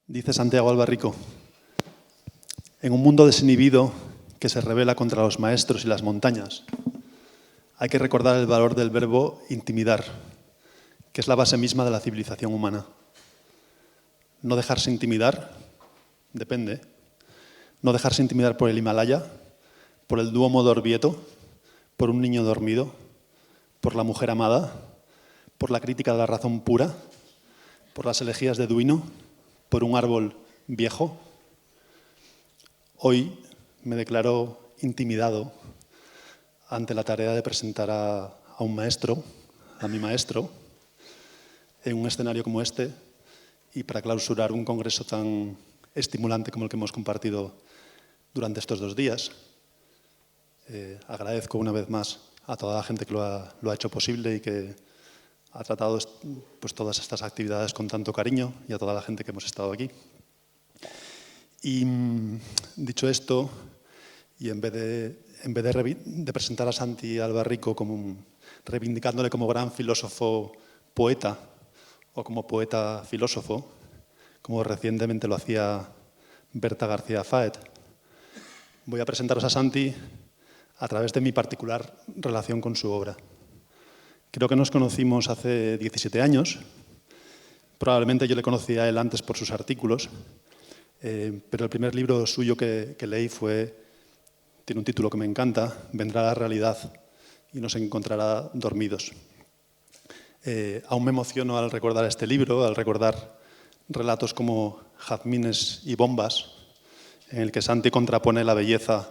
Dice Santiago Albarrico: en un mundo desinhibido que se rebela contra los maestros y las montañas, hay que recordar el valor del verbo intimidar, que es la base misma de la civilización humana. No dejarse intimidar, depende. No dejarse intimidar por el Himalaya, por el Duomo de Orvieto, por un niño dormido, por la mujer amada, por la crítica de la razón pura, por las elegías de Duino, por un árbol viejo. Hoy me declaro intimidado ante la tarea de presentar a un maestro, a mi maestro, en un escenario como este y para clausurar un congreso tan estimulante como el que hemos compartido durante estos 2 días. Agradezco una vez más a toda la gente que lo ha hecho posible y que ha tratado pues, todas estas actividades con tanto cariño, y a toda la gente que hemos estado aquí. Y dicho esto, y en vez de presentar a Santi Albarrico reivindicándole como gran filósofo poeta o como poeta filósofo, como recientemente lo hacía Berta García Faet, voy a presentaros a Santi a través de mi particular relación con su obra. Creo que nos conocimos hace 17 años. Probablemente yo le conocía a él antes por sus artículos, pero el primer libro suyo que leí tiene un título que me encanta: Vendrá la realidad y nos encontrará dormidos. Aún me emociono al recordar este libro, al recordar relatos como Jazmines y bombas, en el que Santi contrapone la belleza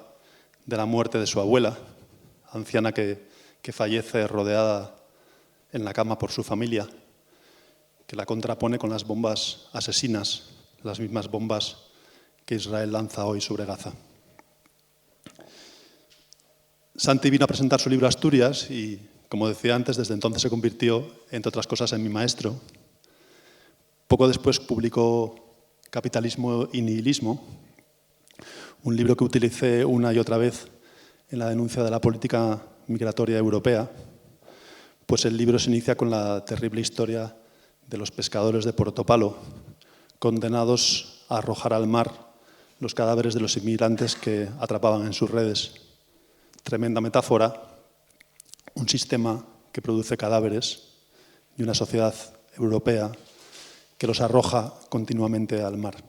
de la muerte de su abuela, anciana que fallece rodeada en la cama por su familia, que la contrapone con las bombas asesinas, las mismas bombas que Israel lanza hoy sobre Gaza. Santi vino a presentar su libro Asturias y, como decía antes, desde entonces se convirtió, entre otras cosas, en mi maestro. Poco después publicó Capitalismo y Nihilismo, un libro que utilicé una y otra vez en la denuncia de la política migratoria europea, pues el libro se inicia con la terrible historia de los pescadores de Portopalo, condenados a arrojar al mar los cadáveres de los inmigrantes que atrapaban en sus redes. Tremenda metáfora, un sistema que produce cadáveres y una sociedad europea que los arroja continuamente al mar.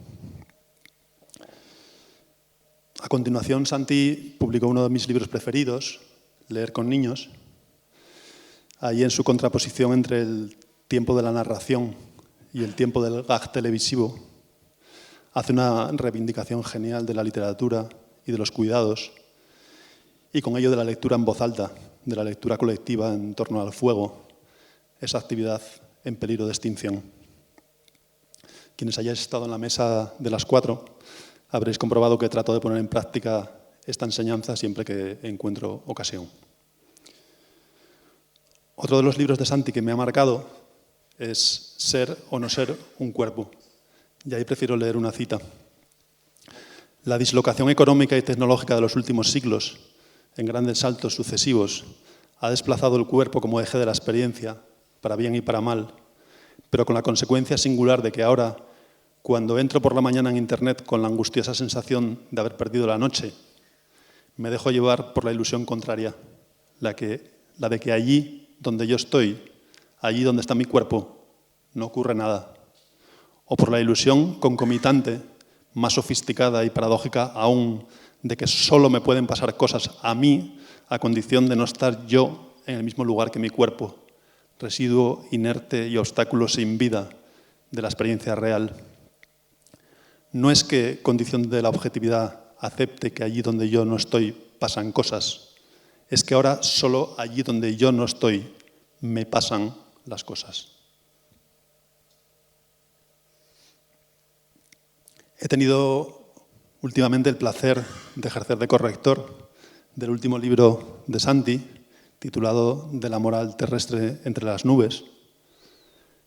A continuación, Santi publicó uno de mis libros preferidos, Leer con niños. Ahí, en su contraposición entre el tiempo de la narración y el tiempo del gag televisivo, hace una reivindicación genial de la literatura y de los cuidados, y con ello de la lectura en voz alta, de la lectura colectiva en torno al fuego, esa actividad en peligro de extinción. Quienes hayáis estado en la mesa de las 4 habréis comprobado que trato de poner en práctica esta enseñanza siempre que encuentro ocasión. Otro de los libros de Santi que me ha marcado es Ser o no ser un cuerpo, y ahí prefiero leer una cita. La dislocación económica y tecnológica de los últimos siglos, en grandes saltos sucesivos, ha desplazado el cuerpo como eje de la experiencia, para bien y para mal, pero con la consecuencia singular de que ahora, cuando entro por la mañana en Internet con la angustiosa sensación de haber perdido la noche, me dejo llevar por la ilusión contraria, la de que allí donde yo estoy, allí donde está mi cuerpo, no ocurre nada. O por la ilusión concomitante, más sofisticada y paradójica aún, de que solo me pueden pasar cosas a mí a condición de no estar yo en el mismo lugar que mi cuerpo, residuo inerte y obstáculo sin vida de la experiencia real. No es que, condición de la objetividad, acepte que allí donde yo no estoy pasan cosas. Es que ahora solo allí donde yo no estoy me pasan las cosas. He tenido últimamente el placer de ejercer de corrector del último libro de Santi, titulado De la moral terrestre entre las nubes.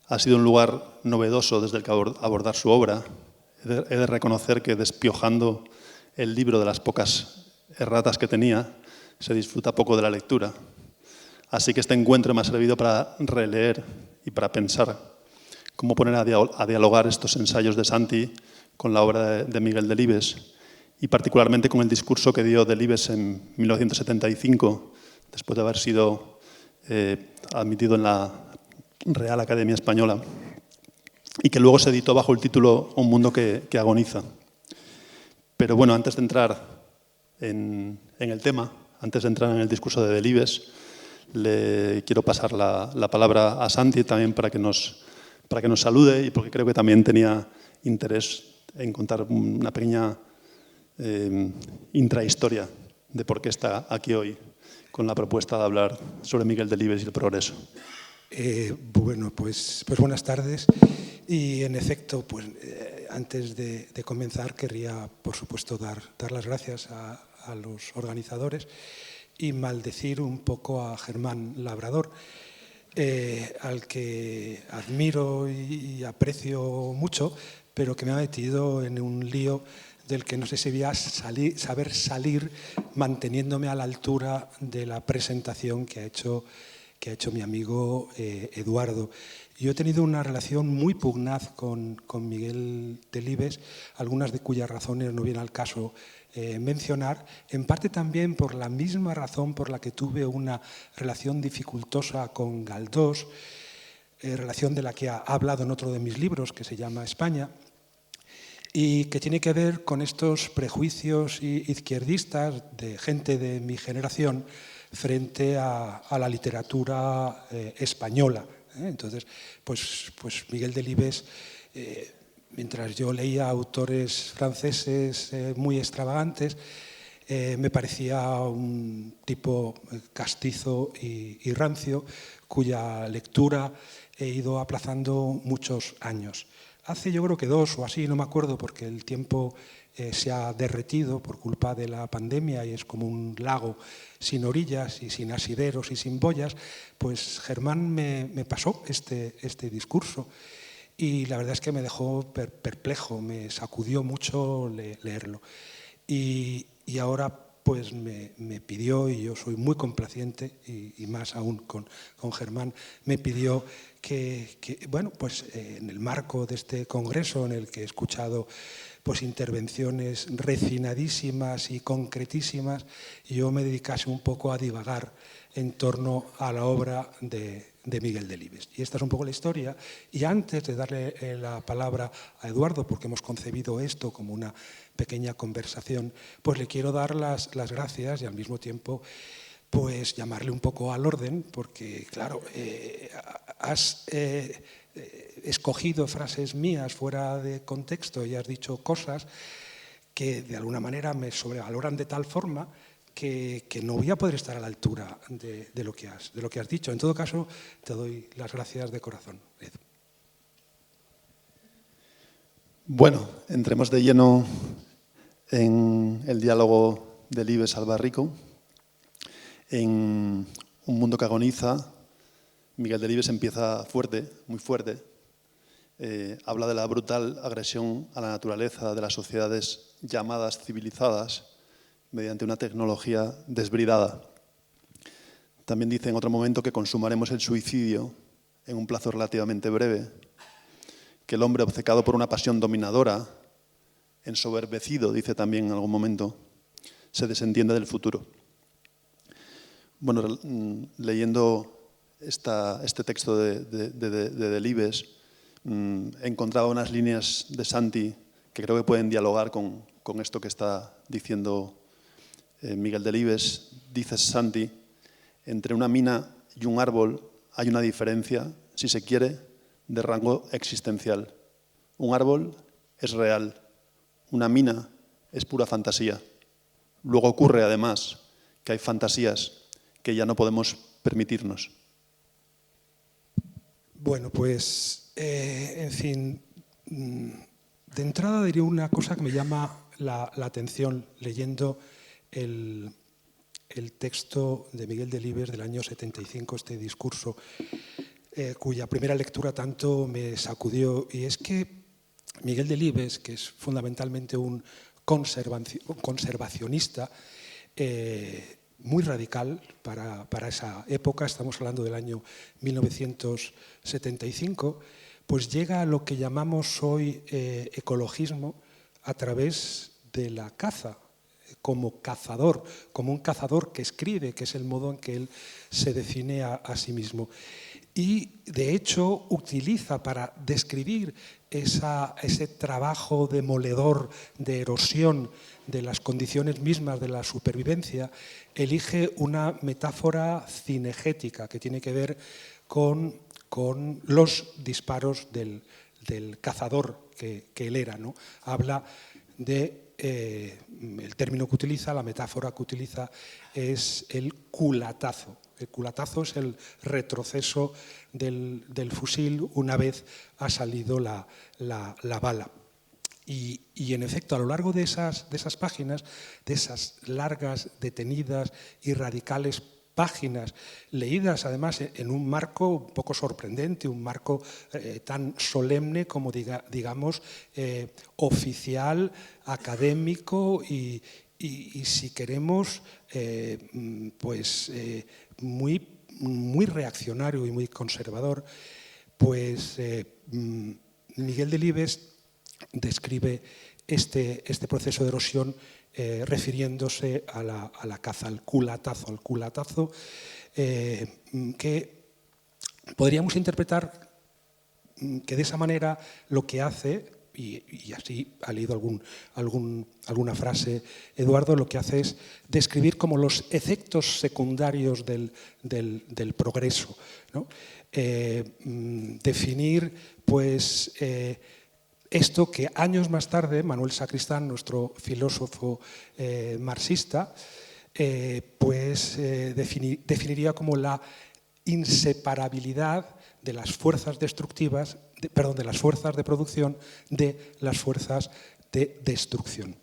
Ha sido un lugar novedoso desde el que abordar su obra. He de reconocer que, despiojando el libro de las pocas erratas que tenía, se disfruta poco de la lectura. Así que este encuentro me ha servido para releer y para pensar cómo poner a dialogar estos ensayos de Santi con la obra de Miguel Delibes, y particularmente con el discurso que dio Delibes en 1975, después de haber sido admitido en la Real Academia Española, y que luego se editó bajo el título Un mundo que agoniza. Pero bueno, antes de entrar en el tema, antes de entrar en el discurso de Delibes, le quiero pasar la palabra a Santi también para que nos salude, y porque creo que también tenía interés en contar una pequeña intrahistoria de por qué está aquí hoy con la propuesta de hablar sobre Miguel Delibes y el progreso. Bueno, pues buenas tardes. Y en efecto, pues antes de comenzar querría, por supuesto, dar las gracias a los organizadores y maldecir un poco a Germán Labrador, al que admiro y aprecio mucho, pero que me ha metido en un lío del que no sé si voy a saber salir manteniéndome a la altura de la presentación que ha hecho mi amigo Eduardo. Yo he tenido una relación muy pugnaz con Miguel Delibes, algunas de cuyas razones no viene al caso mencionar, en parte también por la misma razón por la que tuve una relación dificultosa con Galdós, relación de la que ha hablado en otro de mis libros, que se llama España, y que tiene que ver con estos prejuicios izquierdistas de gente de mi generación frente a la literatura española. Entonces, pues Miguel Delibes, mientras yo leía autores franceses muy extravagantes, me parecía un tipo castizo y rancio, cuya lectura he ido aplazando muchos años. Hace yo creo que 2 o así, no me acuerdo, porque el tiempo se ha derretido por culpa de la pandemia y es como un lago sin orillas y sin asideros y sin boyas, pues Germán me pasó este discurso y la verdad es que me dejó perplejo, me sacudió mucho leerlo. Y ahora pues me pidió, y yo soy muy complaciente, y más aún con Germán, me pidió que bueno, pues en el marco de este congreso en el que he escuchado pues intervenciones refinadísimas y concretísimas, yo me dedicase un poco a divagar en torno a la obra de Miguel Delibes. Y esta es un poco la historia. Y antes de darle la palabra a Eduardo, porque hemos concebido esto como una pequeña conversación, pues le quiero dar las gracias y al mismo tiempo pues llamarle un poco al orden, porque claro, has escogido frases mías fuera de contexto y has dicho cosas que de alguna manera me sobrevaloran de tal forma que no voy a poder estar a la altura de lo que has dicho. En todo caso, te doy las gracias de corazón, Ed. Bueno, entremos de lleno en el diálogo de Delibes Albarrico. En Un mundo que agoniza, Miguel Delibes empieza fuerte, muy fuerte. Habla de la brutal agresión a la naturaleza de las sociedades llamadas civilizadas mediante una tecnología desbridada. También dice en otro momento que consumaremos el suicidio en un plazo relativamente breve, que el hombre obcecado por una pasión dominadora, ensoberbecido, dice también en algún momento, se desentiende del futuro. Bueno, leyendo este texto de Delibes, he encontrado unas líneas de Santi que creo que pueden dialogar con esto que está diciendo Miguel Delibes. Dice Santi: entre una mina y un árbol hay una diferencia, si se quiere, de rango existencial. Un árbol es real, una mina es pura fantasía. Luego ocurre, además, que hay fantasías que ya no podemos permitirnos. Bueno, pues, en fin, de entrada diría una cosa que me llama la atención leyendo el texto de Miguel Delibes del año 75, este discurso, cuya primera lectura tanto me sacudió, y es que Miguel Delibes, que es fundamentalmente un conservacionista, muy radical para esa época, estamos hablando del año 1975, pues llega a lo que llamamos hoy ecologismo a través de la caza, como un cazador que escribe, que es el modo en que él se define a sí mismo. Y, de hecho, utiliza para describir ese trabajo demoledor, de erosión de las condiciones mismas de la supervivencia, elige una metáfora cinegética que tiene que ver con los disparos del cazador que él era, ¿no? Habla de el término que utiliza, la metáfora que utiliza es el culatazo. El culatazo es el retroceso del fusil una vez ha salido la bala. Y en efecto, a lo largo de esas páginas, de esas largas, detenidas y radicales páginas, leídas además en un marco un poco sorprendente, un marco tan solemne como, digamos, oficial, académico y si queremos, pues muy reaccionario y muy conservador, pues Miguel Delibes describe este proceso de erosión refiriéndose a la caza, al culatazo, que podríamos interpretar que de esa manera lo que hace, y así ha leído alguna frase Eduardo, lo que hace es describir como los efectos secundarios del progreso, ¿no? Definir, pues, esto que años más tarde Manuel Sacristán, nuestro filósofo marxista, pues definiría como la inseparabilidad de las fuerzas destructivas, de las fuerzas de producción de las fuerzas de destrucción.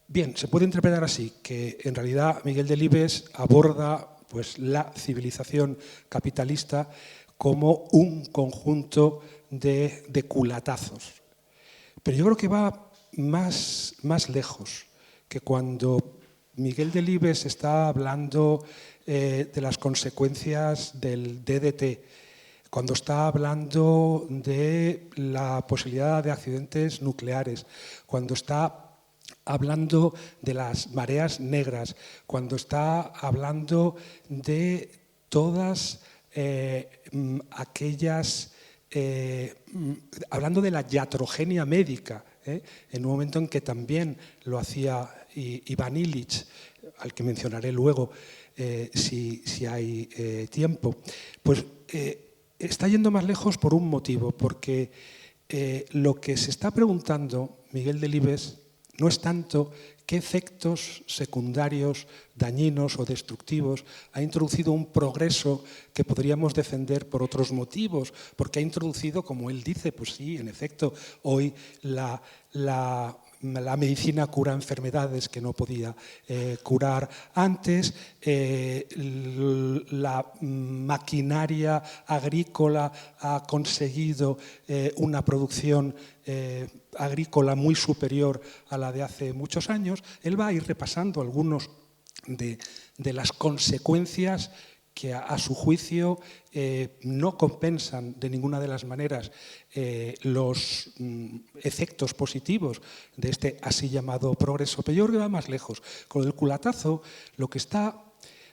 Bien, se puede interpretar así, que en realidad Miguel Delibes aborda, pues, la civilización capitalista como un conjunto de culatazos. Pero yo creo que va más lejos, que cuando Miguel Delibes está hablando de las consecuencias del DDT, cuando está hablando de la posibilidad de accidentes nucleares, cuando está hablando de las mareas negras, cuando está hablando de todas aquellas, hablando de la iatrogenia médica, en un momento en que también lo hacía Ivan Illich, al que mencionaré luego si hay tiempo, pues está yendo más lejos por un motivo, porque lo que se está preguntando Miguel Delibes no es tanto qué efectos secundarios, dañinos o destructivos ha introducido un progreso que podríamos defender por otros motivos, porque ha introducido, como él dice, pues sí, en efecto, hoy la medicina cura enfermedades que no podía curar antes, la maquinaria agrícola ha conseguido una producción agrícola muy superior a la de hace muchos años. Él va a ir repasando algunos de las consecuencias que a su juicio no compensan de ninguna de las maneras los efectos positivos de este así llamado progreso. Pero yo creo que va más lejos. Con el culatazo, lo que está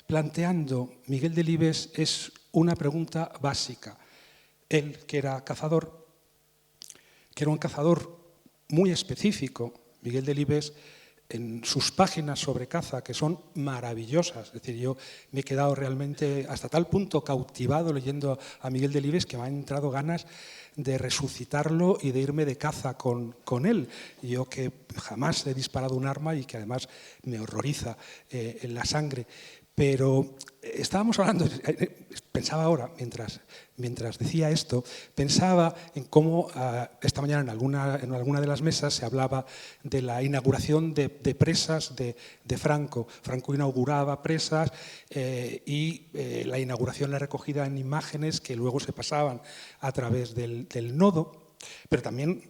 planteando Miguel Delibes es una pregunta básica. Él, que era cazador, que era un cazador muy específico, Miguel Delibes, en sus páginas sobre caza, que son maravillosas. Es decir, yo me he quedado realmente hasta tal punto cautivado leyendo a Miguel Delibes que me han entrado ganas de resucitarlo y de irme de caza con él. Yo que jamás he disparado un arma y que además me horroriza en la sangre. Pero estábamos hablando, pensaba ahora, mientras decía esto, pensaba en cómo esta mañana en alguna de las mesas se hablaba de la inauguración de presas de Franco. Franco inauguraba presas y la inauguración, la recogida en imágenes que luego se pasaban a través del nodo, pero también,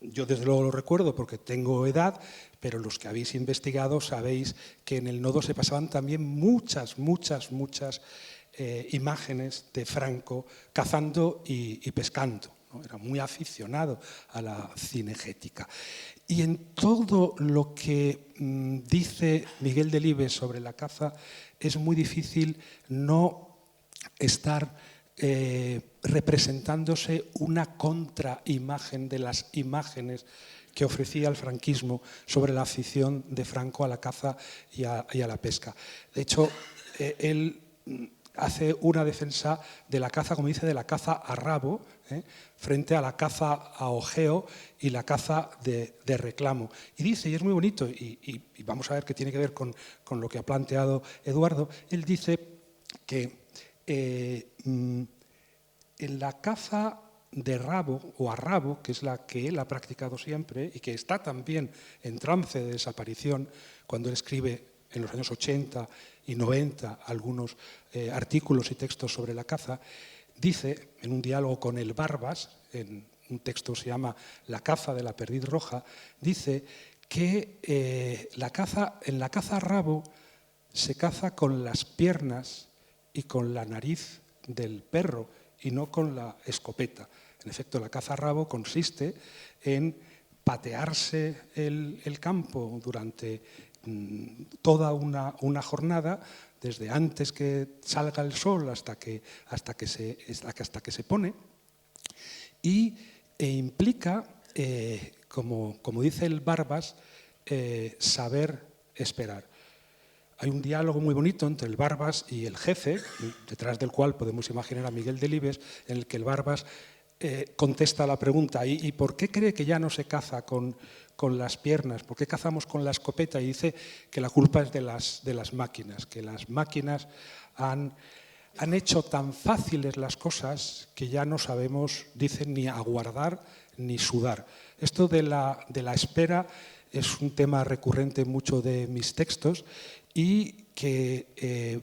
yo desde luego lo recuerdo porque tengo edad, pero los que habéis investigado sabéis que en el nodo se pasaban también muchas imágenes de Franco cazando y pescando, ¿no? Era muy aficionado a la cinegética. Y en todo lo que dice Miguel Delibes sobre la caza es muy difícil no estar representándose una contraimagen de las imágenes que ofrecía el franquismo sobre la afición de Franco a la caza y a la pesca. De hecho, él hace una defensa de la caza, como dice, de la caza a rabo, frente a la caza a ojeo y la caza de reclamo. Y dice, y es muy bonito, y vamos a ver qué tiene que ver con lo que ha planteado Eduardo, él dice que en la caza de rabo o a rabo, que es la que él ha practicado siempre y que está también en trance de desaparición, cuando él escribe en los años 80 y 90 algunos artículos y textos sobre la caza, dice, en un diálogo con el Barbas, en un texto que se llama La caza de la perdiz roja, dice que en la caza a rabo se caza con las piernas y con la nariz del perro y no con la escopeta. En efecto, la caza a rabo consiste en patearse el campo durante toda una jornada, desde antes que salga el sol hasta que se pone, e implica, como dice el Barbas, saber esperar. Hay un diálogo muy bonito entre el Barbas y el jefe, detrás del cual podemos imaginar a Miguel Delibes, en el que el Barbas contesta la pregunta, ¿y por qué cree que ya no se caza con las piernas? ¿Por qué cazamos con la escopeta? Y dice que la culpa es de las máquinas, que las máquinas han hecho tan fáciles las cosas que ya no sabemos, dicen, ni aguardar ni sudar. Esto de la espera es un tema recurrente en muchos de mis textos y que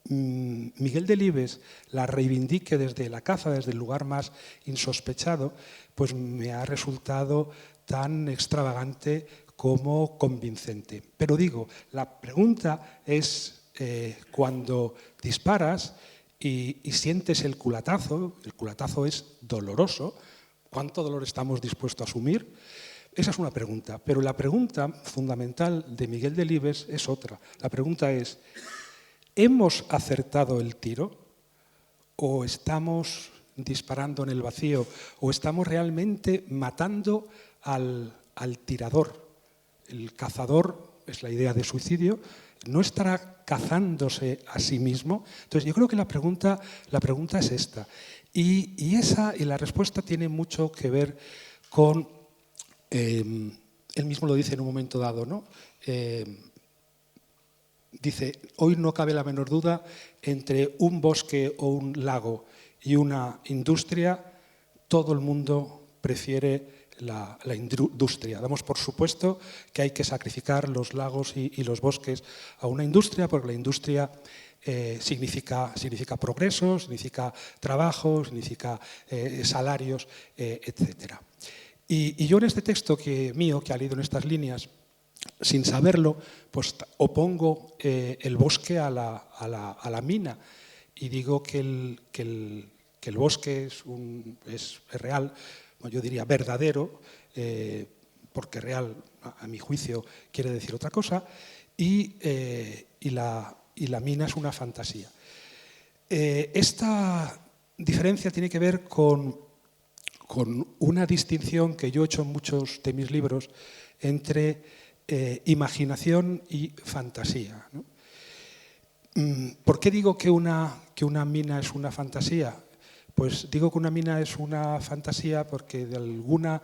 Miguel Delibes la reivindique desde la caza, desde el lugar más insospechado, pues me ha resultado tan extravagante como convincente. Pero digo, la pregunta es cuando disparas y sientes el culatazo es doloroso, ¿cuánto dolor estamos dispuestos a asumir? Esa es una pregunta, pero la pregunta fundamental de Miguel Delibes es otra. La pregunta es, ¿hemos acertado el tiro o estamos disparando en el vacío o estamos realmente matando al tirador? El cazador, es la idea de suicidio, no estará cazándose a sí mismo. Entonces yo creo que la pregunta es esta. Y la respuesta tiene mucho que ver con, él mismo lo dice en un momento dado, ¿no? Dice, hoy no cabe la menor duda entre un bosque o un lago y una industria, todo el mundo prefiere la industria. Damos por supuesto que hay que sacrificar los lagos y los bosques a una industria, porque la industria significa progreso, significa trabajo, significa salarios, etc. Y yo en este texto mío, que ha leído en estas líneas, sin saberlo, pues opongo el bosque a la mina y digo que el bosque es real, yo diría verdadero, porque real, a mi juicio, quiere decir otra cosa, y la mina es una fantasía. Esta diferencia tiene que ver con una distinción que yo he hecho en muchos de mis libros entre imaginación y fantasía, ¿no? ¿Por qué digo que una mina es una fantasía? Pues digo que una mina es una fantasía porque de alguna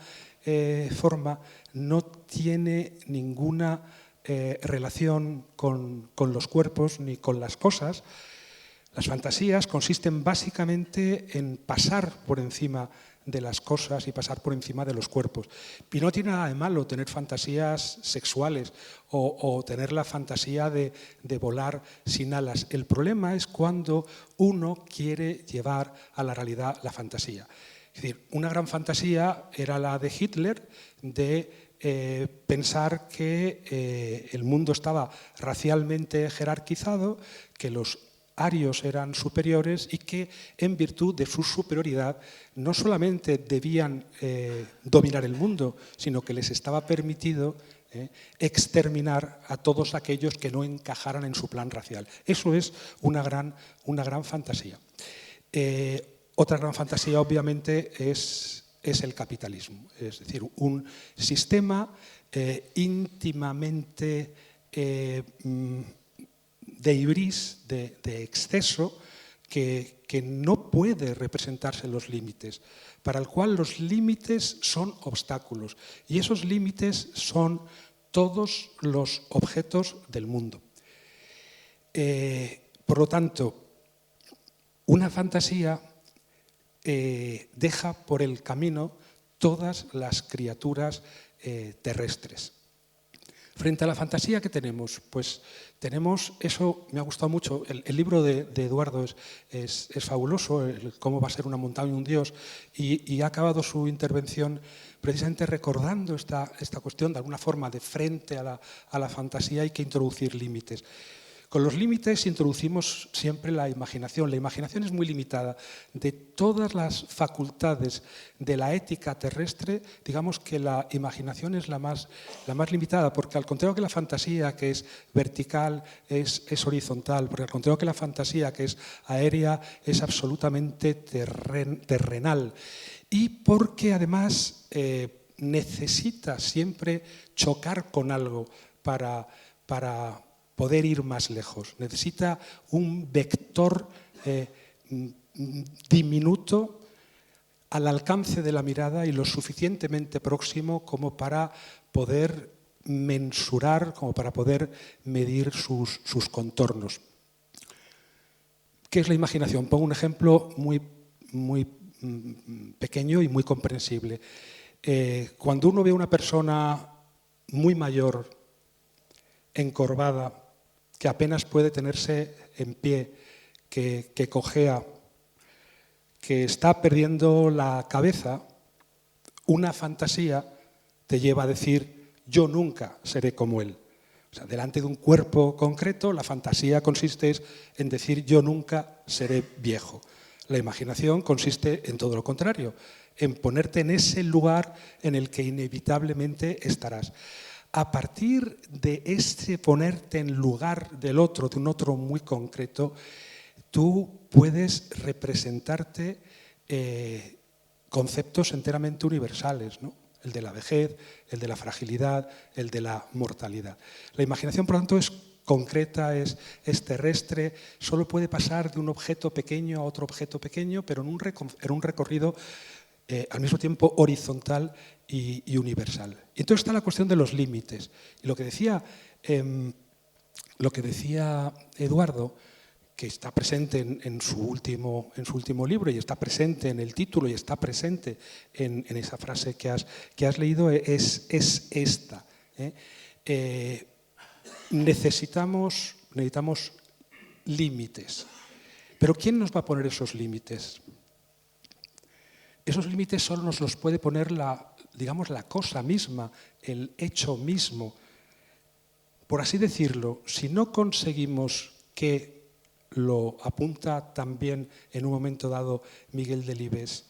forma no tiene ninguna relación con los cuerpos ni con las cosas. Las fantasías consisten básicamente en pasar por encima de las cosas y pasar por encima de los cuerpos. Y no tiene nada de malo tener fantasías sexuales o tener la fantasía de volar sin alas. El problema es cuando uno quiere llevar a la realidad la fantasía. Es decir, una gran fantasía era la de Hitler de pensar que el mundo estaba racialmente jerarquizado, que los arios eran superiores y que en virtud de su superioridad no solamente debían dominar el mundo, sino que les estaba permitido exterminar a todos aquellos que no encajaran en su plan racial. Eso es una gran fantasía. Otra gran fantasía, obviamente, es el capitalismo, es decir, un sistema íntimamente de ibris, de exceso, que no puede representarse en los límites, para el cual los límites son obstáculos, y esos límites son todos los objetos del mundo. Por lo tanto, una fantasía deja por el camino todas las criaturas terrestres. Frente a la fantasía que tenemos, pues tenemos, eso me ha gustado mucho, el libro de Eduardo es fabuloso, cómo va a ser una montaña un dios, y ha acabado su intervención precisamente recordando esta cuestión, de alguna forma, de frente a la fantasía hay que introducir límites. Con los límites introducimos siempre la imaginación. La imaginación es muy limitada. De todas las facultades de la ética terrestre, digamos que la imaginación es la más limitada, porque al contrario que la fantasía, que es vertical, es horizontal, porque al contrario que la fantasía, que es aérea, es absolutamente terrenal. Y porque además necesita siempre chocar con algo para poder ir más lejos. Necesita un vector diminuto al alcance de la mirada y lo suficientemente próximo como para poder mensurar, como para poder medir sus contornos. ¿Qué es la imaginación? Pongo un ejemplo muy pequeño y muy comprensible. Cuando uno ve a una persona muy mayor, encorvada, que apenas puede tenerse en pie, que cojea, que está perdiendo la cabeza, una fantasía te lleva a decir, yo nunca seré como él. O sea, delante de un cuerpo concreto, la fantasía consiste en decir, yo nunca seré viejo. La imaginación consiste en todo lo contrario, en ponerte en ese lugar en el que inevitablemente estarás. A partir de ese ponerte en lugar del otro, de un otro muy concreto, tú puedes representarte conceptos enteramente universales, ¿no? El de la vejez, el de la fragilidad, el de la mortalidad. La imaginación, por lo tanto, es concreta, es terrestre, solo puede pasar de un objeto pequeño a otro objeto pequeño, pero en un recorrido al mismo tiempo horizontal y universal. Y entonces está la cuestión de los límites. Y lo que decía Eduardo, que está presente en su último libro y está presente en el título y está presente en esa frase que has leído, es esta. Necesitamos límites. Pero ¿quién nos va a poner esos límites? Esos límites solo nos los puede poner la cosa misma, el hecho mismo. Por así decirlo, si no conseguimos que lo apunta también en un momento dado Miguel Delibes,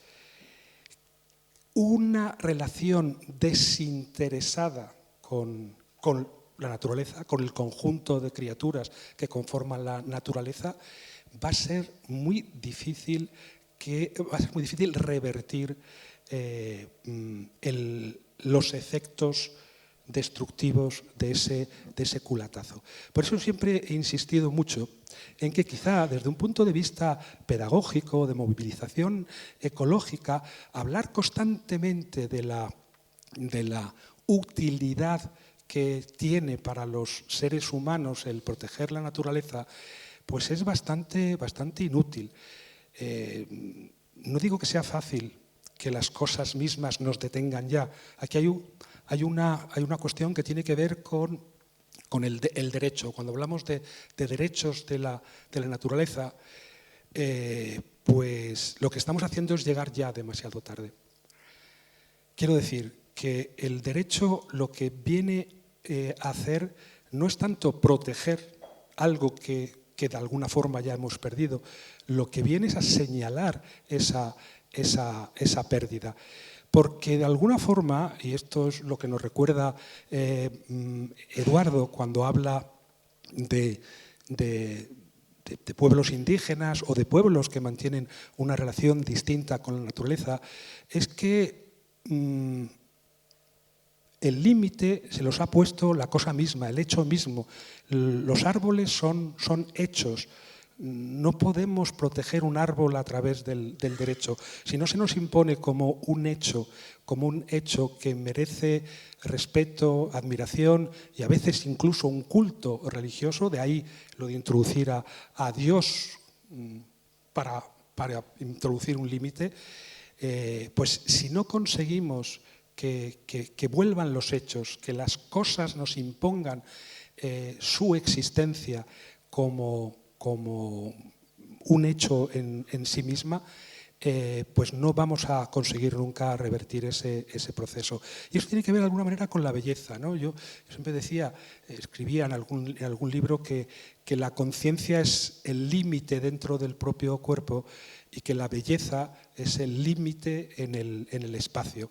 una relación desinteresada con la naturaleza, con el conjunto de criaturas que conforman la naturaleza, va a ser muy difícil revertir los efectos destructivos de ese culatazo. Por eso siempre he insistido mucho en que quizá desde un punto de vista pedagógico, de movilización ecológica, hablar constantemente de la utilidad que tiene para los seres humanos el proteger la naturaleza, pues es bastante inútil. No digo que sea fácil que las cosas mismas nos detengan ya. Aquí hay una cuestión que tiene que ver con el derecho. Cuando hablamos de derechos de la naturaleza, pues lo que estamos haciendo es llegar ya demasiado tarde. Quiero decir que el derecho lo que viene a hacer no es tanto proteger algo que que de alguna forma ya hemos perdido, lo que viene es a señalar esa pérdida. Porque de alguna forma, y esto es lo que nos recuerda Eduardo cuando habla de pueblos indígenas o de pueblos que mantienen una relación distinta con la naturaleza, es que el límite se los ha puesto la cosa misma, el hecho mismo. Los árboles son hechos. No podemos proteger un árbol a través del derecho. Si no se nos impone como un hecho que merece respeto, admiración y a veces incluso un culto religioso, de ahí lo de introducir a Dios para introducir un límite, pues si no conseguimos que vuelvan los hechos, que las cosas nos impongan su existencia como un hecho en sí misma, pues no vamos a conseguir nunca revertir ese proceso. Y eso tiene que ver de alguna manera con la belleza, ¿no? Yo siempre decía, escribía en algún libro que la conciencia es el límite dentro del propio cuerpo y que la belleza es el límite en el espacio.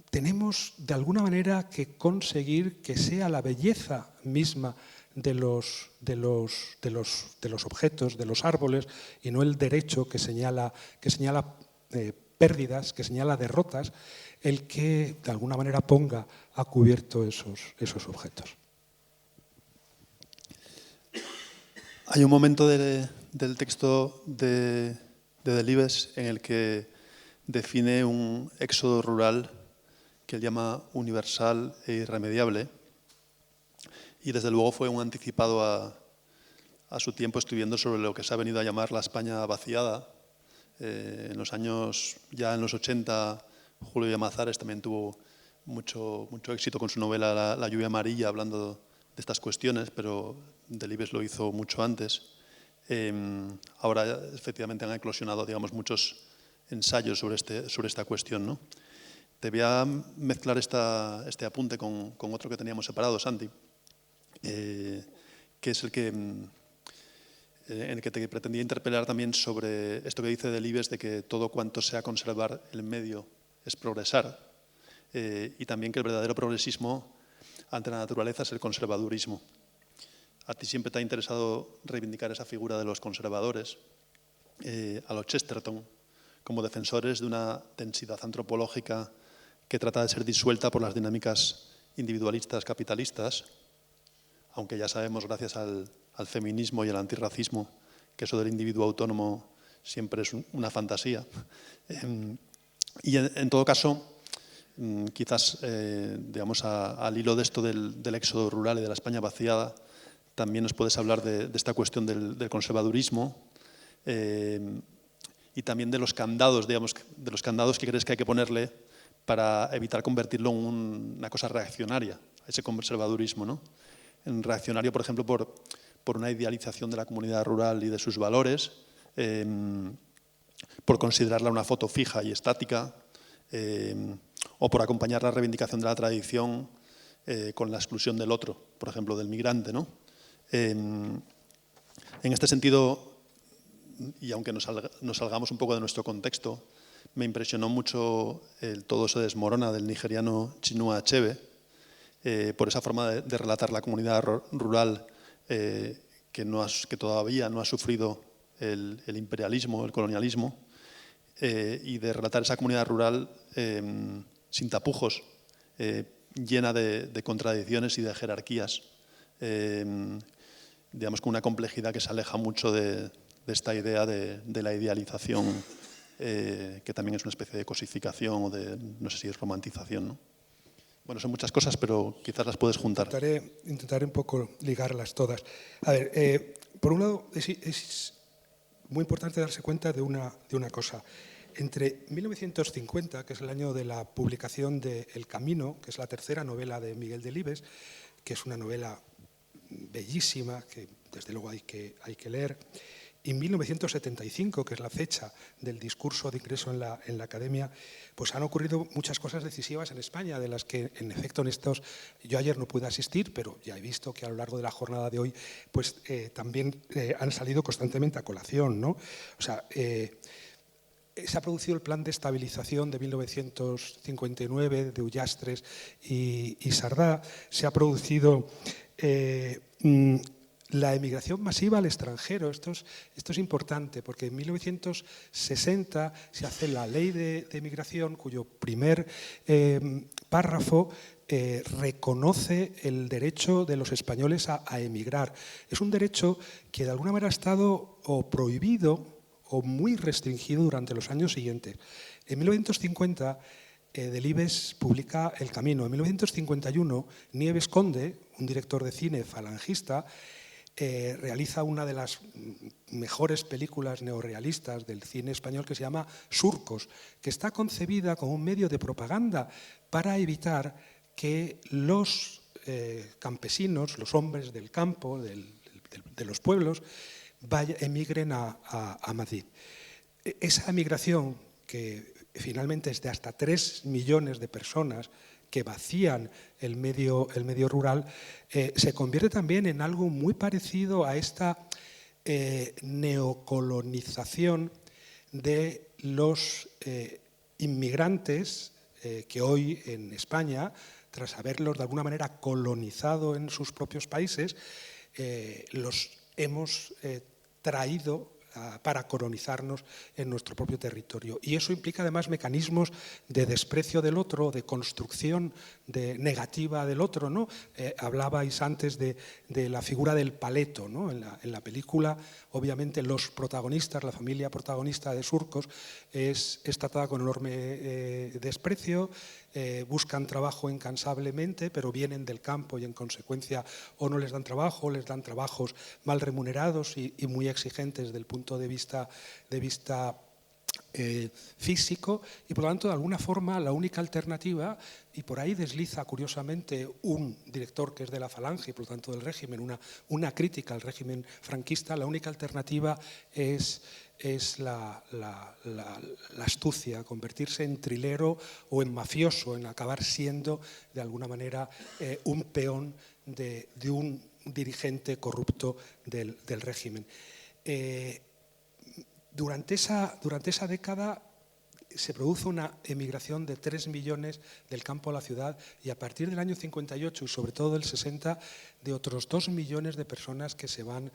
Tenemos de alguna manera que conseguir que sea la belleza misma de los objetos, de los árboles, y no el derecho que señala pérdidas, que señala derrotas, el que de alguna manera ponga a cubierto esos objetos. Hay un momento del texto de Delibes en el que define un éxodo rural que él llama universal e irremediable, y desde luego fue un anticipado a su tiempo escribiendo sobre lo que se ha venido a llamar la España vaciada. En los 80, Julio Llamazares también tuvo mucho éxito con su novela La lluvia amarilla, hablando de estas cuestiones, pero Delibes lo hizo mucho antes. Ahora efectivamente han eclosionado, digamos, muchos ensayos sobre esta cuestión, ¿no? Te voy a mezclar este apunte con otro que teníamos separado, Santi, que es en el que te pretendía interpelar también sobre esto que dice Delibes de que todo cuanto sea conservar el medio es progresar, y también que el verdadero progresismo ante la naturaleza es el conservadurismo. A ti siempre te ha interesado reivindicar esa figura de los conservadores, a los Chesterton, como defensores de una densidad antropológica que trata de ser disuelta por las dinámicas individualistas capitalistas, aunque ya sabemos, gracias al feminismo y al antirracismo, que eso del individuo autónomo siempre es una fantasía. Y en todo caso, quizás, digamos, al hilo de esto del éxodo rural y de la España vaciada, también nos puedes hablar de esta cuestión del conservadurismo, y también de los candados, digamos, de los candados que crees que hay que ponerle para evitar convertirlo en una cosa reaccionaria, ese conservadurismo, ¿no? En reaccionario, por ejemplo, por una idealización de la comunidad rural y de sus valores, por considerarla una foto fija y estática, o por acompañar la reivindicación de la tradición con la exclusión del otro, por ejemplo, del migrante, ¿no? En este sentido, y aunque nos salgamos un poco de nuestro contexto, me impresionó mucho el Todo se desmorona del nigeriano Chinua Achebe, por esa forma de relatar la comunidad rural que todavía no ha sufrido el imperialismo, el colonialismo, y de relatar esa comunidad rural sin tapujos, llena de contradicciones y de jerarquías, digamos, con una complejidad que se aleja mucho de esta idea de la idealización, que también es una especie de cosificación o de, no sé si es romantización, ¿no? Bueno, son muchas cosas, pero quizás las puedes juntar. Intentaré un poco ligarlas todas. A ver, por un lado, es muy importante darse cuenta de una cosa. Entre 1950, que es el año de la publicación de El Camino, que es la tercera novela de Miguel Delibes, que es una novela bellísima, que desde luego hay que leer, y 1975, que es la fecha del discurso de ingreso en la academia, pues han ocurrido muchas cosas decisivas en España, de las que en efecto yo ayer no pude asistir, pero ya he visto que a lo largo de la jornada de hoy pues también han salido constantemente a colación, ¿no? O sea, se ha producido el plan de estabilización de 1959 de Ullastres y Sardá, se ha producido la emigración masiva al extranjero. Esto es importante porque en 1960 se hace la ley de emigración, cuyo primer párrafo reconoce el derecho de los españoles a emigrar. Es un derecho que de alguna manera ha estado o prohibido o muy restringido durante los años siguientes. En 1950, Delibes publica El Camino. En 1951, Nieves Conde, un director de cine falangista, realiza una de las mejores películas neorrealistas del cine español que se llama Surcos, que está concebida como un medio de propaganda para evitar que los campesinos, los hombres del campo, de los pueblos, emigren a Madrid. Esa emigración, que finalmente es de hasta 3 millones de personas que vacían el medio rural, se convierte también en algo muy parecido a esta neocolonización de los inmigrantes que hoy en España, tras haberlos de alguna manera colonizado en sus propios países, los hemos traído para colonizarnos en nuestro propio territorio. Y eso implica además mecanismos de desprecio del otro, de construcción negativa del otro, ¿no? Hablabais antes de la figura del paleto, ¿no? En la película, obviamente, los protagonistas, la familia protagonista de Surcos, es tratada con enorme desprecio, buscan trabajo incansablemente, pero vienen del campo y en consecuencia o no les dan trabajo, o les dan trabajos mal remunerados y muy exigentes desde el punto de vista físico, y por lo tanto de alguna forma la única alternativa, y por ahí desliza curiosamente un director que es de la Falange y por lo tanto del régimen, una crítica al régimen franquista, la única alternativa es la astucia, convertirse en trilero o en mafioso, en acabar siendo de alguna manera un peón de un dirigente corrupto del régimen. Durante esa década se produce una emigración de 3 millones del campo a la ciudad, y a partir del año 58 y sobre todo del 60 de otros 2 millones de personas que se van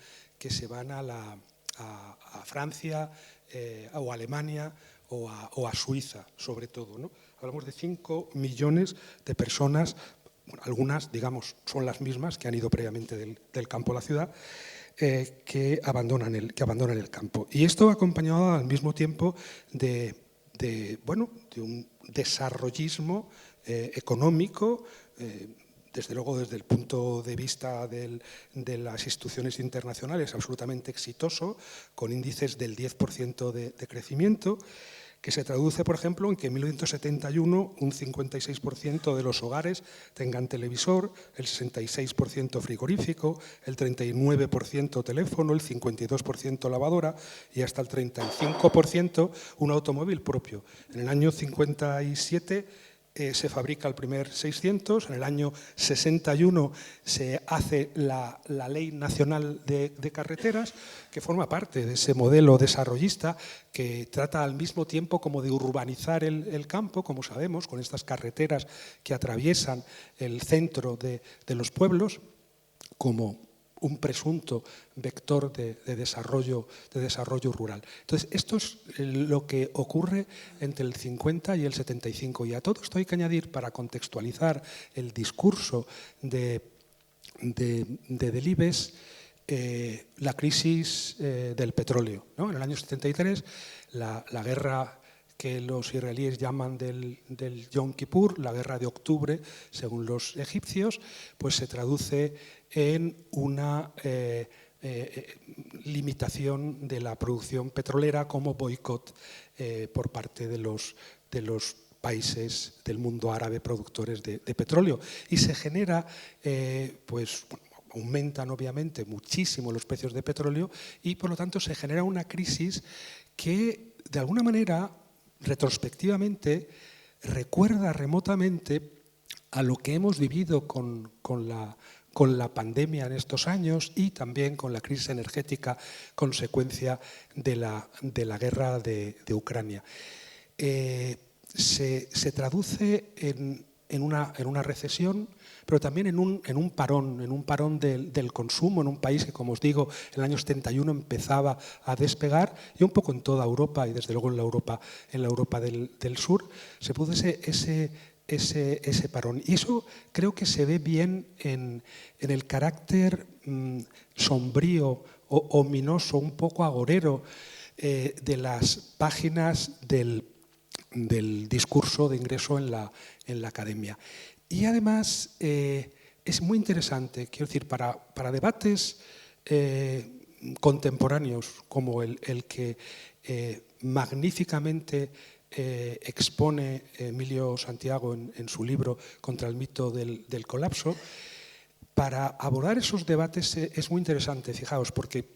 a Francia o a Alemania o a Suiza, sobre todo, ¿no? Hablamos de 5 millones de personas, bueno, algunas, digamos, son las mismas que han ido previamente del campo a la ciudad, que abandonan el campo. Y esto acompañado al mismo tiempo de un desarrollismo económico, desde luego desde el punto de vista de las instituciones internacionales absolutamente exitoso, con índices del 10% de crecimiento, que se traduce, por ejemplo, en que en 1971 un 56% de los hogares tengan televisor, el 66% frigorífico, el 39% teléfono, el 52% lavadora y hasta el 35% un automóvil propio. En el año 57 se fabrica el primer 600, en el año 61 se hace la Ley Nacional de Carreteras, que forma parte de ese modelo desarrollista que trata al mismo tiempo como de urbanizar el campo, como sabemos, con estas carreteras que atraviesan el centro de los pueblos, como un presunto vector de desarrollo rural. Entonces, esto es lo que ocurre entre el 50 y el 75. Y a todo esto hay que añadir, para contextualizar el discurso de Delibes, la crisis del petróleo, ¿no? En el año 73, la guerra que los israelíes llaman del Yom Kippur, la guerra de octubre, según los egipcios, pues se traduce en una limitación de la producción petrolera como boicot por parte de los países del mundo árabe productores de petróleo. Y se genera, aumentan obviamente muchísimo los precios de petróleo y por lo tanto se genera una crisis que de alguna manera retrospectivamente recuerda remotamente a lo que hemos vivido con la pandemia en estos años y también con la crisis energética consecuencia de la guerra de Ucrania. Se traduce en una recesión, pero también en un parón del consumo en un país que, como os digo, en el año 71 empezaba a despegar, y un poco en toda Europa y desde luego en la Europa del sur se produjo ese parón. Y eso creo que se ve bien en el carácter sombrío o ominoso, un poco agorero de las páginas del discurso de ingreso en la academia. Y además es muy interesante, quiero decir, para debates contemporáneos como el que magníficamente expone Emilio Santiago en su libro Contra el mito del colapso, para abordar esos debates es muy interesante, fijaos, porque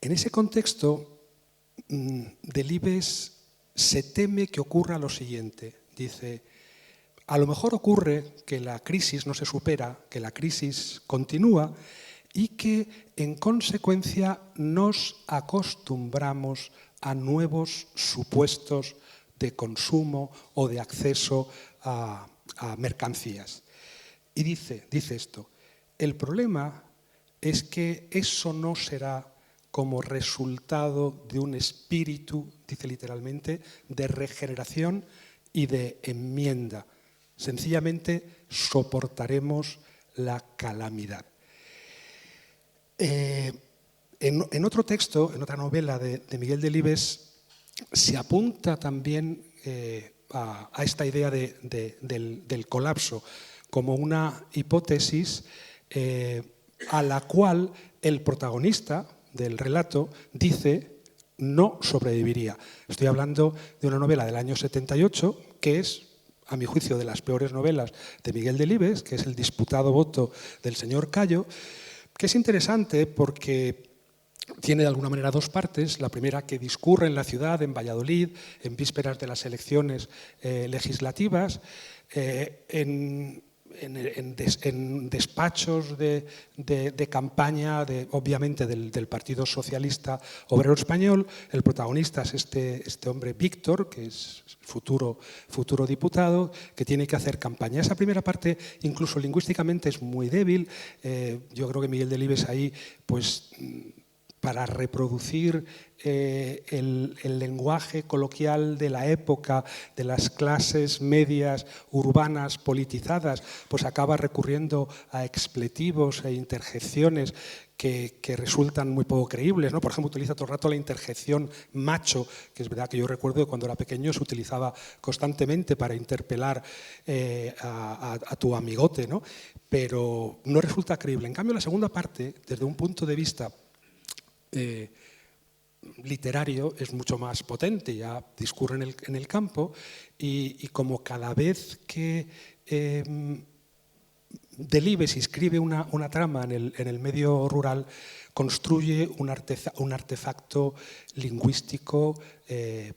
en ese contexto Delibes se teme que ocurra lo siguiente. Dice, a lo mejor ocurre que la crisis no se supera, que la crisis continúa y que en consecuencia nos acostumbramos a nuevos supuestos de consumo o de acceso a mercancías. Y dice esto, el problema es que eso no será como resultado de un espíritu, dice literalmente, de regeneración y de enmienda. Sencillamente soportaremos la calamidad. En otro texto, en otra novela de Miguel Delibes, se apunta también a esta idea del colapso como una hipótesis a la cual el protagonista del relato dice no sobreviviría. Estoy hablando de una novela del año 78 que es, a mi juicio, de las peores novelas de Miguel Delibes, que es El disputado voto del señor Cayo, que es interesante porque tiene de alguna manera dos partes. La primera, que discurre en la ciudad, en Valladolid, en vísperas de las elecciones legislativas, en despachos de campaña, obviamente del Partido Socialista Obrero Español. El protagonista es este hombre Víctor, que es futuro diputado, que tiene que hacer campaña. Esa primera parte, incluso lingüísticamente, es muy débil. Yo creo que Miguel Delibes ahí, pues, para reproducir el lenguaje coloquial de la época, de las clases medias urbanas politizadas, pues acaba recurriendo a expletivos e interjecciones que resultan muy poco creíbles, ¿no? Por ejemplo, utiliza todo el rato la interjección macho, que es verdad que yo recuerdo que cuando era pequeño se utilizaba constantemente para interpelar a tu amigote, ¿no? Pero no resulta creíble. En cambio, la segunda parte, desde un punto de vista literario, es mucho más potente, ya discurre en el campo y como cada vez que Delibes escribe una trama en el medio rural, construye un artefacto lingüístico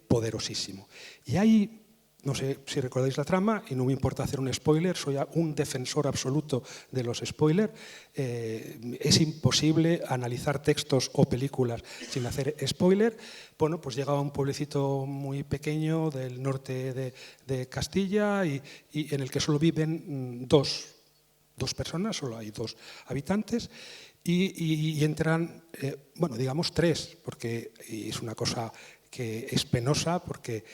poderosísimo. Y hay, no sé si recordáis la trama, y no me importa hacer un spoiler, soy un defensor absoluto de los spoilers. Es imposible analizar textos o películas sin hacer spoiler. Bueno, pues llega a un pueblecito muy pequeño del norte de Castilla y en el que solo viven dos personas, solo hay dos habitantes, y entran, bueno, digamos tres, porque es una cosa que es penosa, porque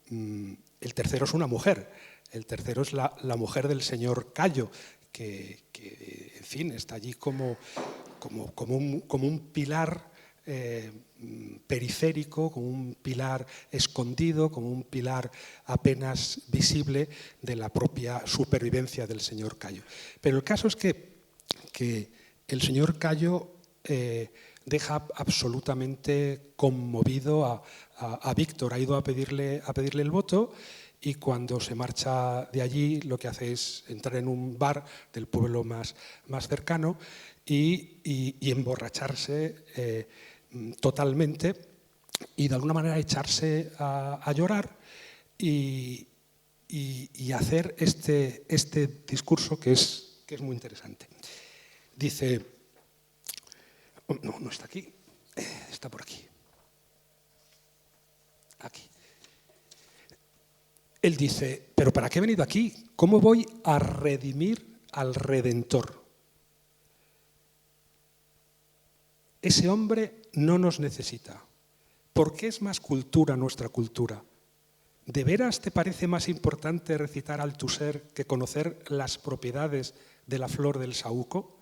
el tercero es una mujer. El tercero es la mujer del señor Cayo, que en fin, está allí como un pilar periférico, como un pilar escondido, como un pilar apenas visible de la propia supervivencia del señor Cayo. Pero el caso es que el señor Cayo deja absolutamente conmovido a Víctor. Ha ido a pedirle el voto y cuando se marcha de allí lo que hace es entrar en un bar del pueblo más cercano y emborracharse totalmente y de alguna manera echarse a llorar y hacer este discurso que es muy interesante. Dice, no está aquí, está por aquí. Aquí. Él dice, ¿pero para qué he venido aquí? ¿Cómo voy a redimir al Redentor? Ese hombre no nos necesita. ¿Por qué es más cultura nuestra cultura? ¿De veras te parece más importante recitar Althusser que conocer las propiedades de la flor del saúco?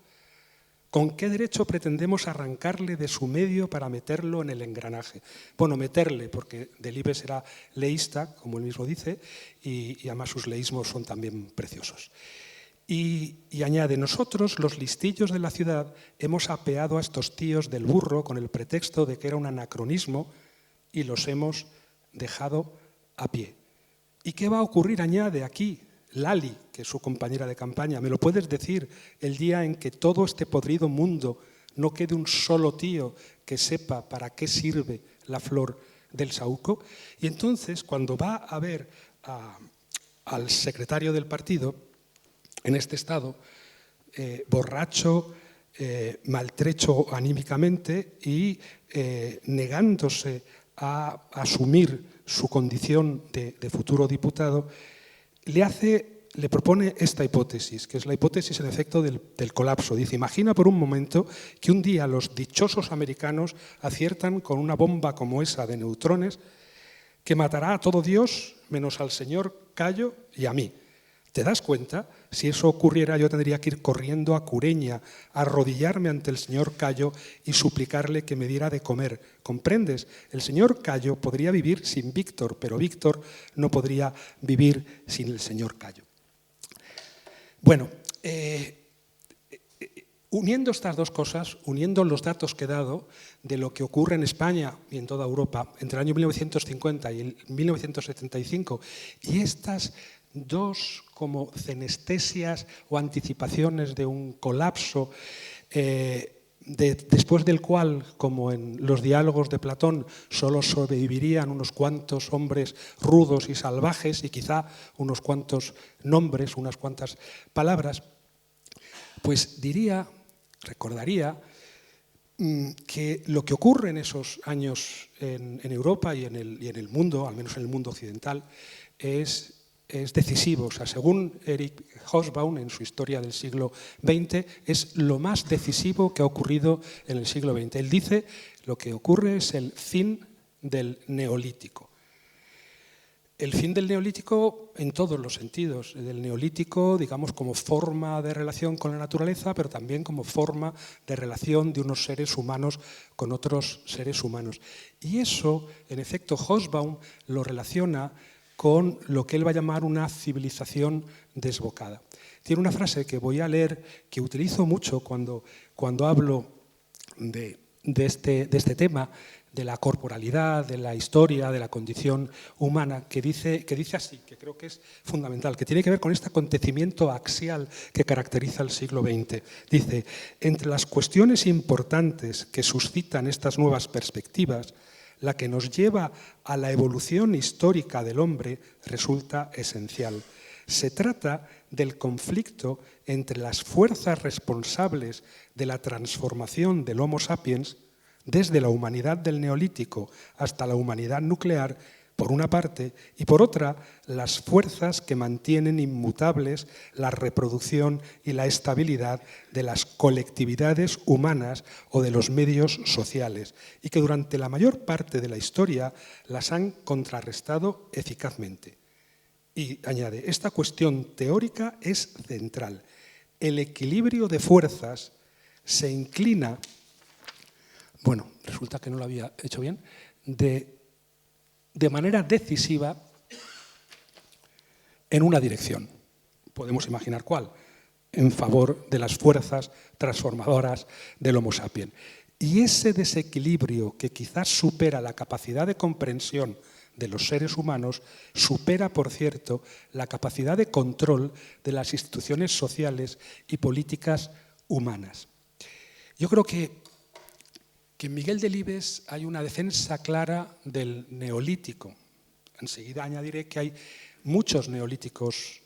¿Con qué derecho pretendemos arrancarle de su medio para meterlo en el engranaje? Bueno, meterle, porque Delibes era leísta, como él mismo dice, y además sus leísmos son también preciosos. Y añade, nosotros, los listillos de la ciudad, hemos apeado a estos tíos del burro con el pretexto de que era un anacronismo y los hemos dejado a pie. ¿Y qué va a ocurrir, añade aquí, Lali, que es su compañera de campaña? ¿Me lo puedes decir el día en que todo este podrido mundo no quede un solo tío que sepa para qué sirve la flor del saúco? Y entonces, cuando va a ver al secretario del partido, en este estado, borracho, maltrecho anímicamente y negándose a asumir su condición de futuro diputado, le propone esta hipótesis, que es la hipótesis en efecto del colapso. Dice, imagina por un momento que un día los dichosos americanos aciertan con una bomba como esa de neutrones que matará a todo Dios menos al señor Cayo y a mí. ¿Te das cuenta? Si eso ocurriera, yo tendría que ir corriendo a Cureña, a arrodillarme ante el señor Cayo y suplicarle que me diera de comer. ¿Comprendes? El señor Cayo podría vivir sin Víctor, pero Víctor no podría vivir sin el señor Cayo. Bueno, uniendo estas dos cosas, uniendo los datos que he dado de lo que ocurre en España y en toda Europa entre el año 1950 y el 1975, y estas dos como cenestesias o anticipaciones de un colapso, después del cual, como en los diálogos de Platón, solo sobrevivirían unos cuantos hombres rudos y salvajes y quizá unos cuantos nombres, unas cuantas palabras, pues recordaría que lo que ocurre en esos años en Europa y en el mundo, al menos en el mundo occidental, es decisivo. O sea, según Eric Hobsbawm, en su historia del siglo XX, es lo más decisivo que ha ocurrido en el siglo XX. Él dice lo que ocurre es el fin del neolítico. El fin del neolítico en todos los sentidos. Del neolítico, digamos, como forma de relación con la naturaleza, pero también como forma de relación de unos seres humanos con otros seres humanos. Y eso, en efecto, Hobsbawm lo relaciona con lo que él va a llamar una civilización desbocada. Tiene una frase que voy a leer, que utilizo mucho cuando hablo de este tema, de la corporalidad, de la historia, de la condición humana, que dice así, que creo que es fundamental, que tiene que ver con este acontecimiento axial que caracteriza el siglo XX. Dice, entre las cuestiones importantes que suscitan estas nuevas perspectivas, la que nos lleva a la evolución histórica del hombre resulta esencial. Se trata del conflicto entre las fuerzas responsables de la transformación del Homo sapiens, desde la humanidad del Neolítico hasta la humanidad nuclear, por una parte, y por otra, las fuerzas que mantienen inmutables la reproducción y la estabilidad de las colectividades humanas o de los medios sociales, y que durante la mayor parte de la historia las han contrarrestado eficazmente. Y añade, esta cuestión teórica es central. El equilibrio de fuerzas se inclina, bueno, resulta que no lo había hecho bien, de manera decisiva en una dirección. Podemos imaginar cuál, en favor de las fuerzas transformadoras del Homo sapiens. Y ese desequilibrio que quizás supera la capacidad de comprensión de los seres humanos supera, por cierto, la capacidad de control de las instituciones sociales y políticas humanas. Yo creo que en Miguel Delibes hay una defensa clara del neolítico. Enseguida añadiré que hay muchos neolíticos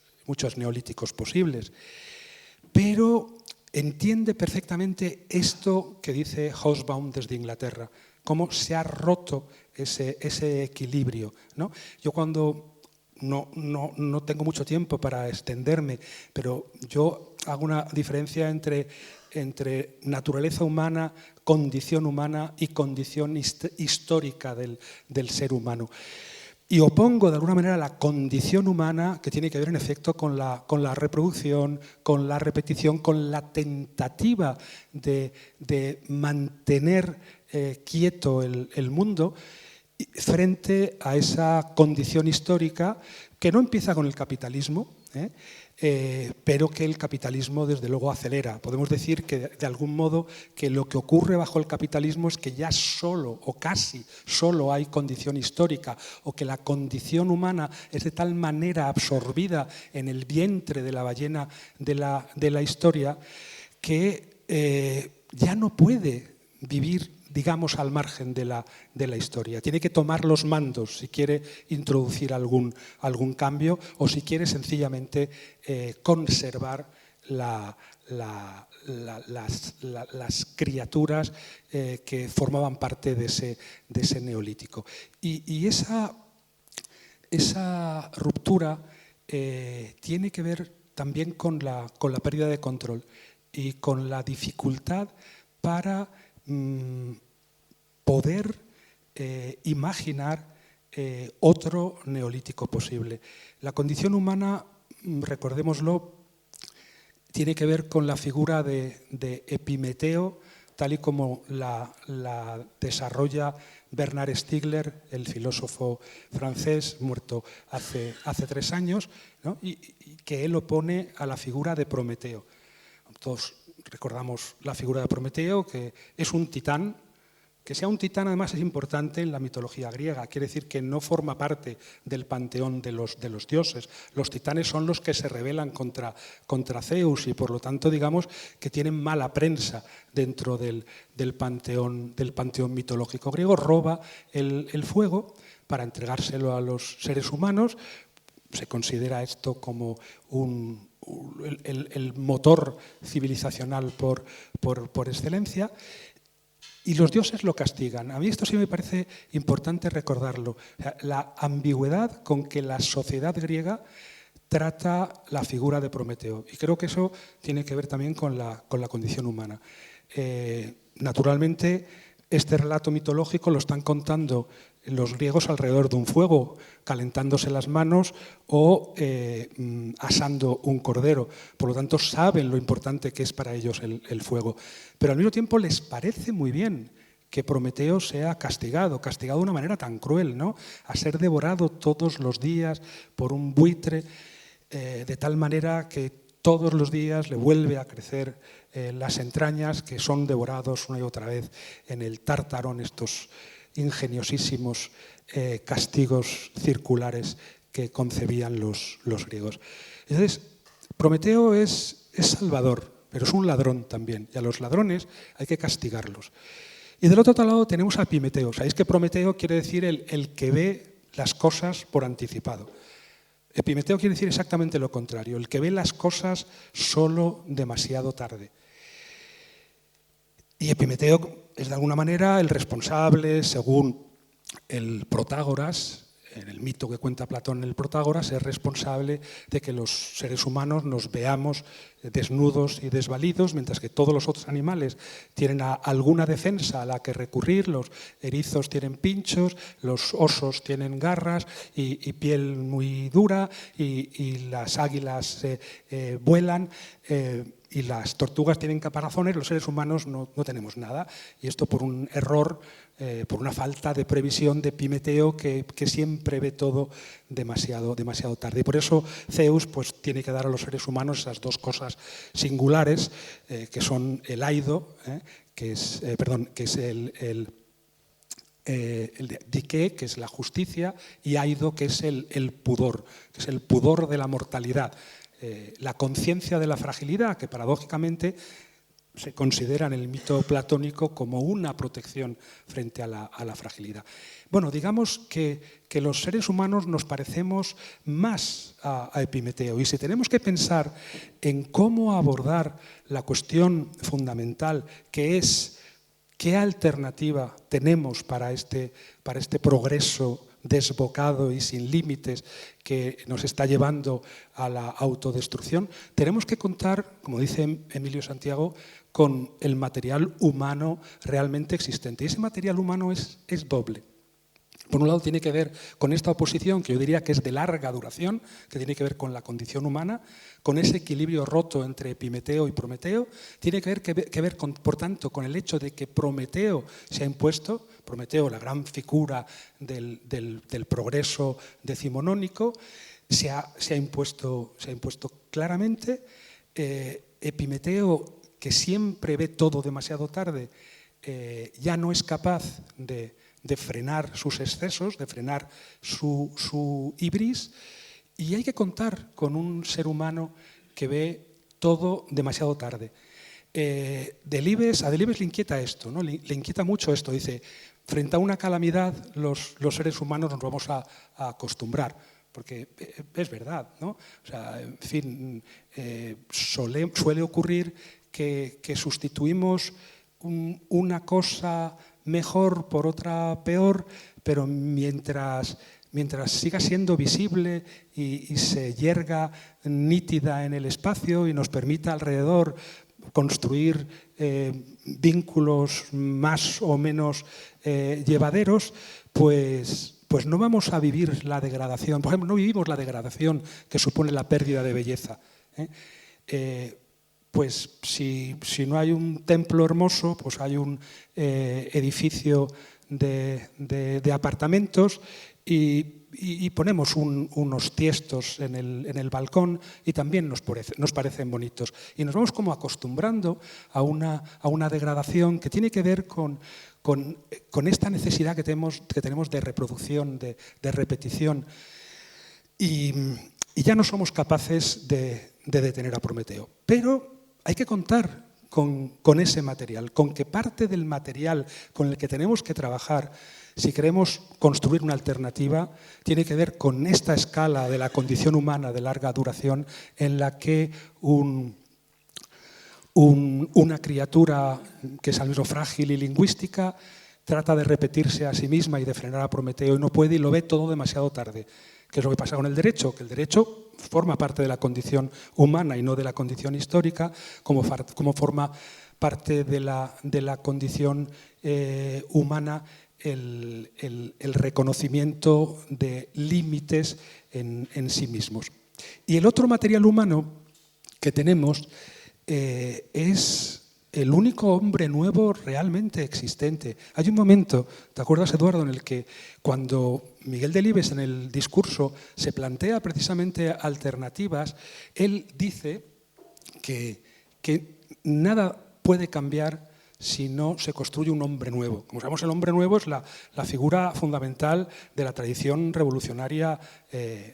posibles, pero entiende perfectamente esto que dice Hobsbawm desde Inglaterra, cómo se ha roto ese equilibrio, ¿no? Yo cuando no tengo mucho tiempo para extenderme, pero yo hago una diferencia entre naturaleza humana, condición humana y condición histórica del ser humano. Y opongo de alguna manera la condición humana, que tiene que ver en efecto con la reproducción, con la repetición, con la tentativa de mantener quieto el mundo, frente a esa condición histórica que no empieza con el capitalismo, pero que el capitalismo desde luego acelera. Podemos decir que de algún modo que lo que ocurre bajo el capitalismo es que ya solo o casi solo hay condición histórica, o que la condición humana es de tal manera absorbida en el vientre de la ballena de la historia que ya no puede vivir, digamos, al margen de la historia. Tiene que tomar los mandos si quiere introducir algún cambio o si quiere sencillamente conservar las criaturas que formaban parte de ese neolítico. Y esa ruptura tiene que ver también con la pérdida de control y con la dificultad para poder imaginar otro neolítico posible. La condición humana, recordémoslo, tiene que ver con la figura de Epimeteo, tal y como la desarrolla Bernard Stiegler, el filósofo francés muerto hace 3 años, ¿no? y que él opone a la figura de Prometeo. Todos recordamos la figura de Prometeo, que es un titán. Que sea un titán, además, es importante en la mitología griega. Quiere decir que no forma parte del panteón de los dioses. Los titanes son los que se rebelan contra Zeus y, por lo tanto, digamos que tienen mala prensa dentro del panteón mitológico griego. Roba el fuego para entregárselo a los seres humanos. Se considera esto como el motor civilizacional por excelencia. Y los dioses lo castigan. A mí esto sí me parece importante recordarlo. La ambigüedad con que la sociedad griega trata la figura de Prometeo. Y creo que eso tiene que ver también con la condición humana. Naturalmente, este relato mitológico lo están contando los griegos alrededor de un fuego, calentándose las manos o asando un cordero. Por lo tanto, saben lo importante que es para ellos el fuego. Pero al mismo tiempo les parece muy bien que Prometeo sea castigado de una manera tan cruel, ¿no? A ser devorado todos los días por un buitre, de tal manera que todos los días le vuelve a crecer las entrañas, que son devorados una y otra vez en el Tártaro, en estos ingeniosísimos castigos circulares que concebían los griegos. Entonces, Prometeo es salvador, pero es un ladrón también, y a los ladrones hay que castigarlos. Y del otro lado tenemos a Epimeteo. Sabéis que Prometeo quiere decir el que ve las cosas por anticipado. Epimeteo quiere decir exactamente lo contrario, el que ve las cosas solo demasiado tarde. Y Epimeteo es de alguna manera el responsable, según el Protágoras, en el mito que cuenta Platón en el Protágoras, es responsable de que los seres humanos nos veamos desnudos y desvalidos, mientras que todos los otros animales tienen alguna defensa a la que recurrir. Los erizos tienen pinchos, los osos tienen garras y piel muy dura, y las águilas vuelan, y las tortugas tienen caparazones. Los seres humanos no tenemos nada, y esto por un error, por una falta de previsión de Epimeteo, que siempre ve todo demasiado tarde. Y por eso Zeus pues, tiene que dar a los seres humanos esas dos cosas singulares, que son el aido, que es Dike, que es la justicia, y Aido, que es el pudor, que es el pudor de la mortalidad, la conciencia de la fragilidad, que paradójicamente se considera en el mito platónico como una protección frente a la fragilidad. Bueno, digamos que los seres humanos nos parecemos más a Epimeteo, y si tenemos que pensar en cómo abordar la cuestión fundamental, que es qué alternativa tenemos para este progreso desbocado y sin límites que nos está llevando a la autodestrucción, tenemos que contar, como dice Emilio Santiago, con el material humano realmente existente. Y ese material humano es doble. Por un lado tiene que ver con esta oposición, que yo diría que es de larga duración, que tiene que ver con la condición humana, con ese equilibrio roto entre Epimeteo y Prometeo. Tiene que ver por tanto, con el hecho de que Prometeo se ha impuesto, Prometeo, la gran figura del progreso decimonónico, se ha impuesto claramente. Epimeteo, que siempre ve todo demasiado tarde, ya no es capaz de frenar sus excesos, de frenar su ibris, y hay que contar con un ser humano que ve todo demasiado tarde. A Delibes le inquieta esto, ¿no? Le inquieta mucho esto. Dice, frente a una calamidad los seres humanos nos vamos a acostumbrar, porque es verdad, ¿no? O sea, en fin, suele ocurrir que sustituimos una cosa mejor por otra peor, pero mientras siga siendo visible y se yerga nítida en el espacio y nos permita alrededor construir vínculos más o menos llevaderos, pues no vamos a vivir la degradación. Por ejemplo, no vivimos la degradación que supone la pérdida de belleza. Pues si no hay un templo hermoso, pues hay un edificio de apartamentos y ponemos unos tiestos en el balcón y también nos parecen bonitos. Y nos vamos como acostumbrando a una degradación que tiene que ver con esta necesidad que tenemos de reproducción, de repetición. Y ya no somos capaces de detener a Prometeo. Pero hay que contar con ese material, con que parte del material con el que tenemos que trabajar, si queremos construir una alternativa, tiene que ver con esta escala de la condición humana de larga duración en la que una criatura que es al mismo frágil y lingüística trata de repetirse a sí misma y de frenar a Prometeo y no puede y lo ve todo demasiado tarde. ¿Qué es lo que pasa con el derecho? Que el derecho forma parte de la condición humana y no de la condición histórica, como forma parte de la condición humana el reconocimiento de límites en sí mismos. Y el otro material humano que tenemos es el único hombre nuevo realmente existente. Hay un momento, ¿te acuerdas, Eduardo?, en el que cuando Miguel Delibes en el discurso se plantea precisamente alternativas, él dice que nada puede cambiar si no se construye un hombre nuevo. Como sabemos, el hombre nuevo es la figura fundamental de la tradición revolucionaria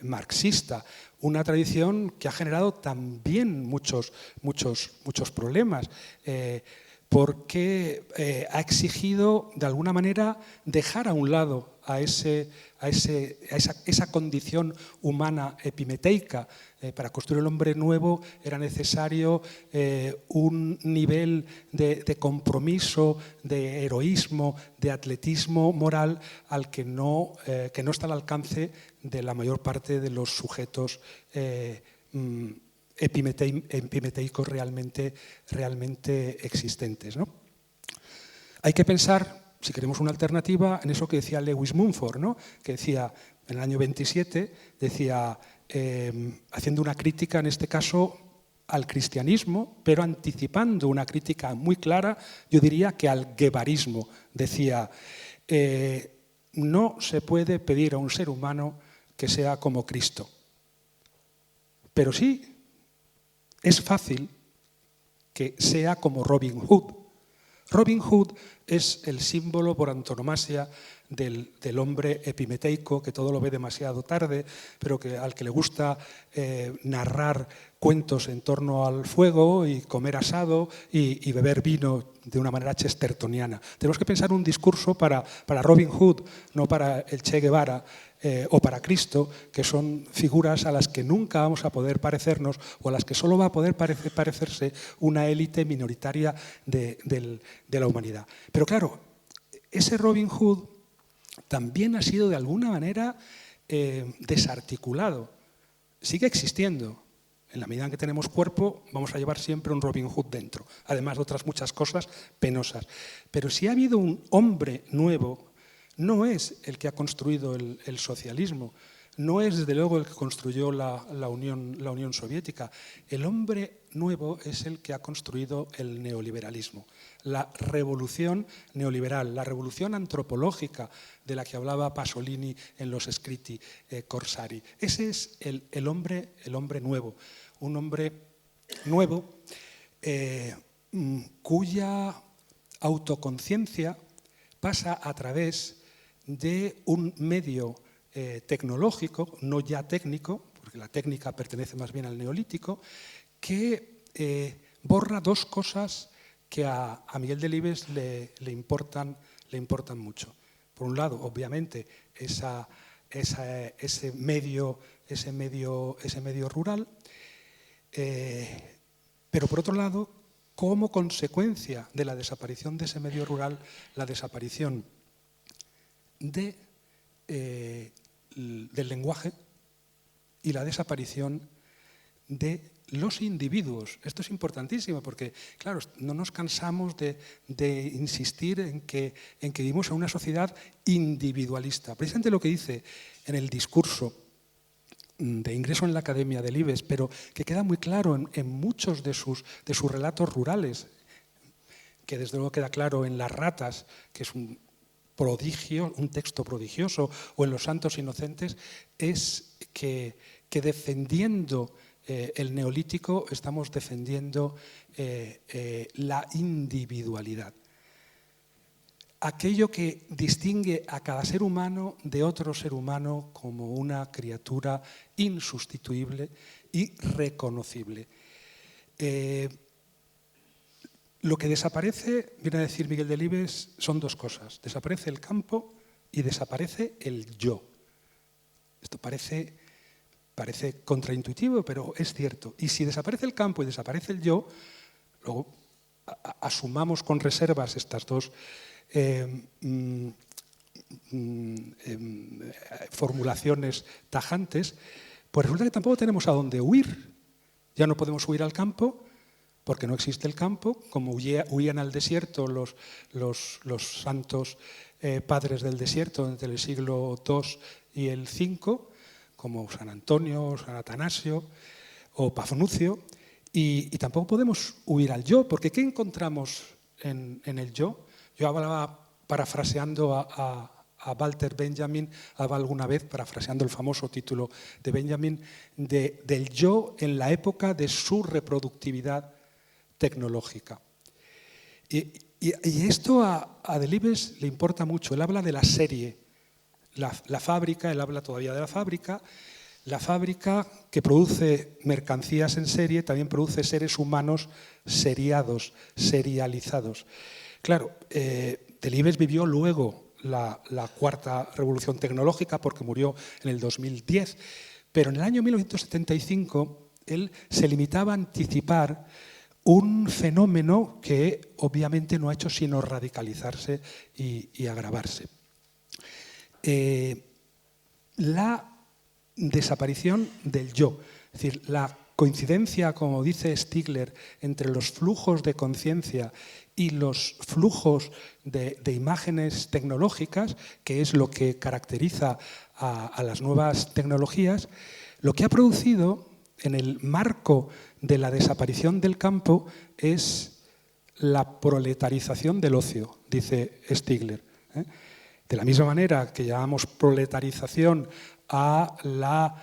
marxista, una tradición que ha generado también muchos problemas, porque ha exigido, de alguna manera, dejar a un lado a esa condición humana epimeteica. Para construir el hombre nuevo era necesario un nivel de compromiso, de heroísmo, de atletismo moral al que no está al alcance de la mayor parte de los sujetos epimeteicos realmente existentes, ¿no? Hay que pensar, si queremos una alternativa, en eso que decía Lewis Mumford, ¿no? Que decía, en el año 27, decía, haciendo una crítica, en este caso, al cristianismo, pero anticipando una crítica muy clara, yo diría que al guevarismo. Decía, no se puede pedir a un ser humano que sea como Cristo, pero sí es fácil que sea como Robin Hood. Robin Hood es el símbolo por antonomasia del hombre epimeteico, que todo lo ve demasiado tarde, pero al que le gusta narrar cuentos en torno al fuego y comer asado y beber vino de una manera chestertoniana. Tenemos que pensar un discurso para Robin Hood, no para el Che Guevara o para Cristo, que son figuras a las que nunca vamos a poder parecernos o a las que solo va a poder parecerse una élite minoritaria de la humanidad. Pero claro, ese Robin Hood también ha sido de alguna manera desarticulado. Sigue existiendo. En la medida en que tenemos cuerpo, vamos a llevar siempre un Robin Hood dentro, además de otras muchas cosas penosas. Pero si ha habido un hombre nuevo, no es el que ha construido el socialismo, no es desde luego el que construyó la Unión Soviética. El hombre nuevo es el que ha construido el neoliberalismo, la revolución neoliberal, la revolución antropológica de la que hablaba Pasolini en los scritti Corsari. Ese es el hombre nuevo, un hombre nuevo cuya autoconciencia pasa a través de un medio tecnológico, no ya técnico, porque la técnica pertenece más bien al neolítico, que borra dos cosas que a Miguel Delibes le importan mucho. Por un lado, obviamente, ese medio rural, pero por otro lado, como consecuencia de la desaparición de ese medio rural, la desaparición del lenguaje y la desaparición de los individuos. Esto es importantísimo porque, claro, no nos cansamos de insistir en que vivimos en una sociedad individualista. Precisamente lo que dice en el discurso de ingreso en la Academia del IBES, pero que queda muy claro en muchos de sus relatos rurales, que desde luego queda claro en Las ratas, que es un texto prodigioso, o en Los santos inocentes, es que defendiendo el neolítico estamos defendiendo la individualidad. Aquello que distingue a cada ser humano de otro ser humano como una criatura insustituible y reconocible. Lo que desaparece, viene a decir Miguel Delibes, son dos cosas. Desaparece el campo y desaparece el yo. Esto parece contraintuitivo, pero es cierto. Y si desaparece el campo y desaparece el yo, luego asumamos con reservas estas dos formulaciones tajantes, pues resulta que tampoco tenemos a dónde huir. Ya no podemos huir al campo porque no existe el campo, como huían al desierto los santos padres del desierto entre el siglo II y el V, como San Antonio, San Atanasio o Pafnucio, y tampoco podemos huir al yo, porque ¿qué encontramos en el yo? Yo hablaba, parafraseando a Walter Benjamin, hablaba alguna vez, parafraseando el famoso título de Benjamin, del yo en la época de su reproductividad tecnológica. Y esto a Delibes le importa mucho. Él habla de la serie, la fábrica, él habla todavía de la fábrica que produce mercancías en serie, también produce seres humanos seriados, serializados. Claro, Delibes vivió luego la cuarta revolución tecnológica porque murió en el 2010, pero en el año 1975 él se limitaba a anticipar un fenómeno que obviamente no ha hecho sino radicalizarse y agravarse. La desaparición del yo, es decir, la coincidencia, como dice Stigler, entre los flujos de conciencia y los flujos de imágenes tecnológicas, que es lo que caracteriza a las nuevas tecnologías, lo que ha producido en el marco de la desaparición del campo es la proletarización del ocio, dice Stigler. De la misma manera que llamamos proletarización a la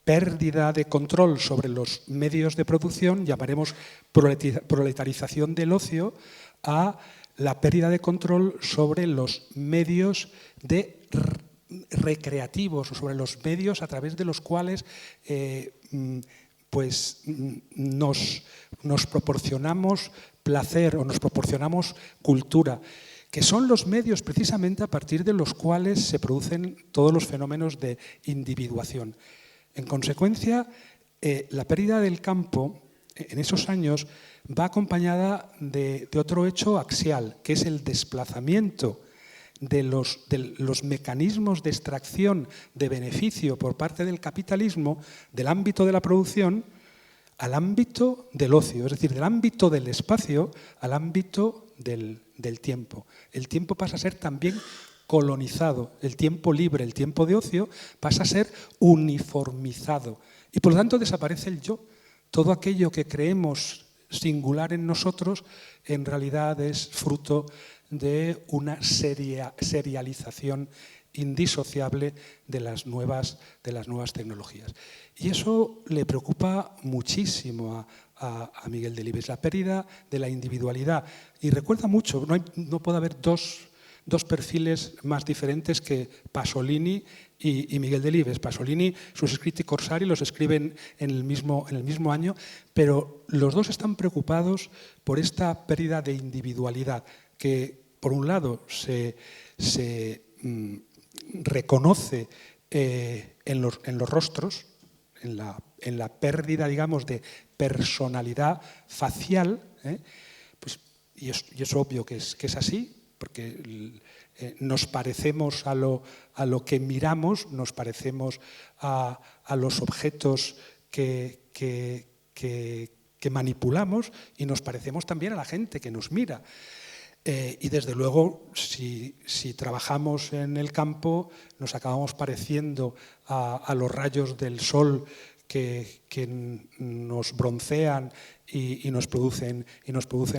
pérdida de control sobre los medios de producción, llamaremos proletarización del ocio a la pérdida de control sobre los medios recreativos o sobre los medios a través de los cuales pues nos proporcionamos placer o nos proporcionamos cultura, que son los medios precisamente a partir de los cuales se producen todos los fenómenos de individuación. En consecuencia, la pérdida del campo en esos años va acompañada de otro hecho axial, que es el desplazamiento de los mecanismos de extracción de beneficio por parte del capitalismo del ámbito de la producción al ámbito del ocio, es decir, del ámbito del espacio al ámbito del tiempo. El tiempo pasa a ser también colonizado, el tiempo libre, el tiempo de ocio pasa a ser uniformizado y por lo tanto desaparece el yo. Todo aquello que creemos singular en nosotros en realidad es fruto de una serialización indisociable de las nuevas tecnologías. Y eso le preocupa muchísimo a Miguel Delibes, la pérdida de la individualidad. Y recuerda mucho, no puede haber dos perfiles más diferentes que Pasolini y Miguel Delibes. Pasolini, sus escritos Corsari los escriben en el mismo año, pero los dos están preocupados por esta pérdida de individualidad, que por un lado se reconoce en los rostros, en la pérdida, digamos, de personalidad facial, pues, y es obvio que es así, porque nos parecemos a lo que miramos, nos parecemos a los objetos que manipulamos y nos parecemos también a la gente que nos mira. Y desde luego, si trabajamos en el campo, nos acabamos pareciendo a los rayos del sol que nos broncean y nos producen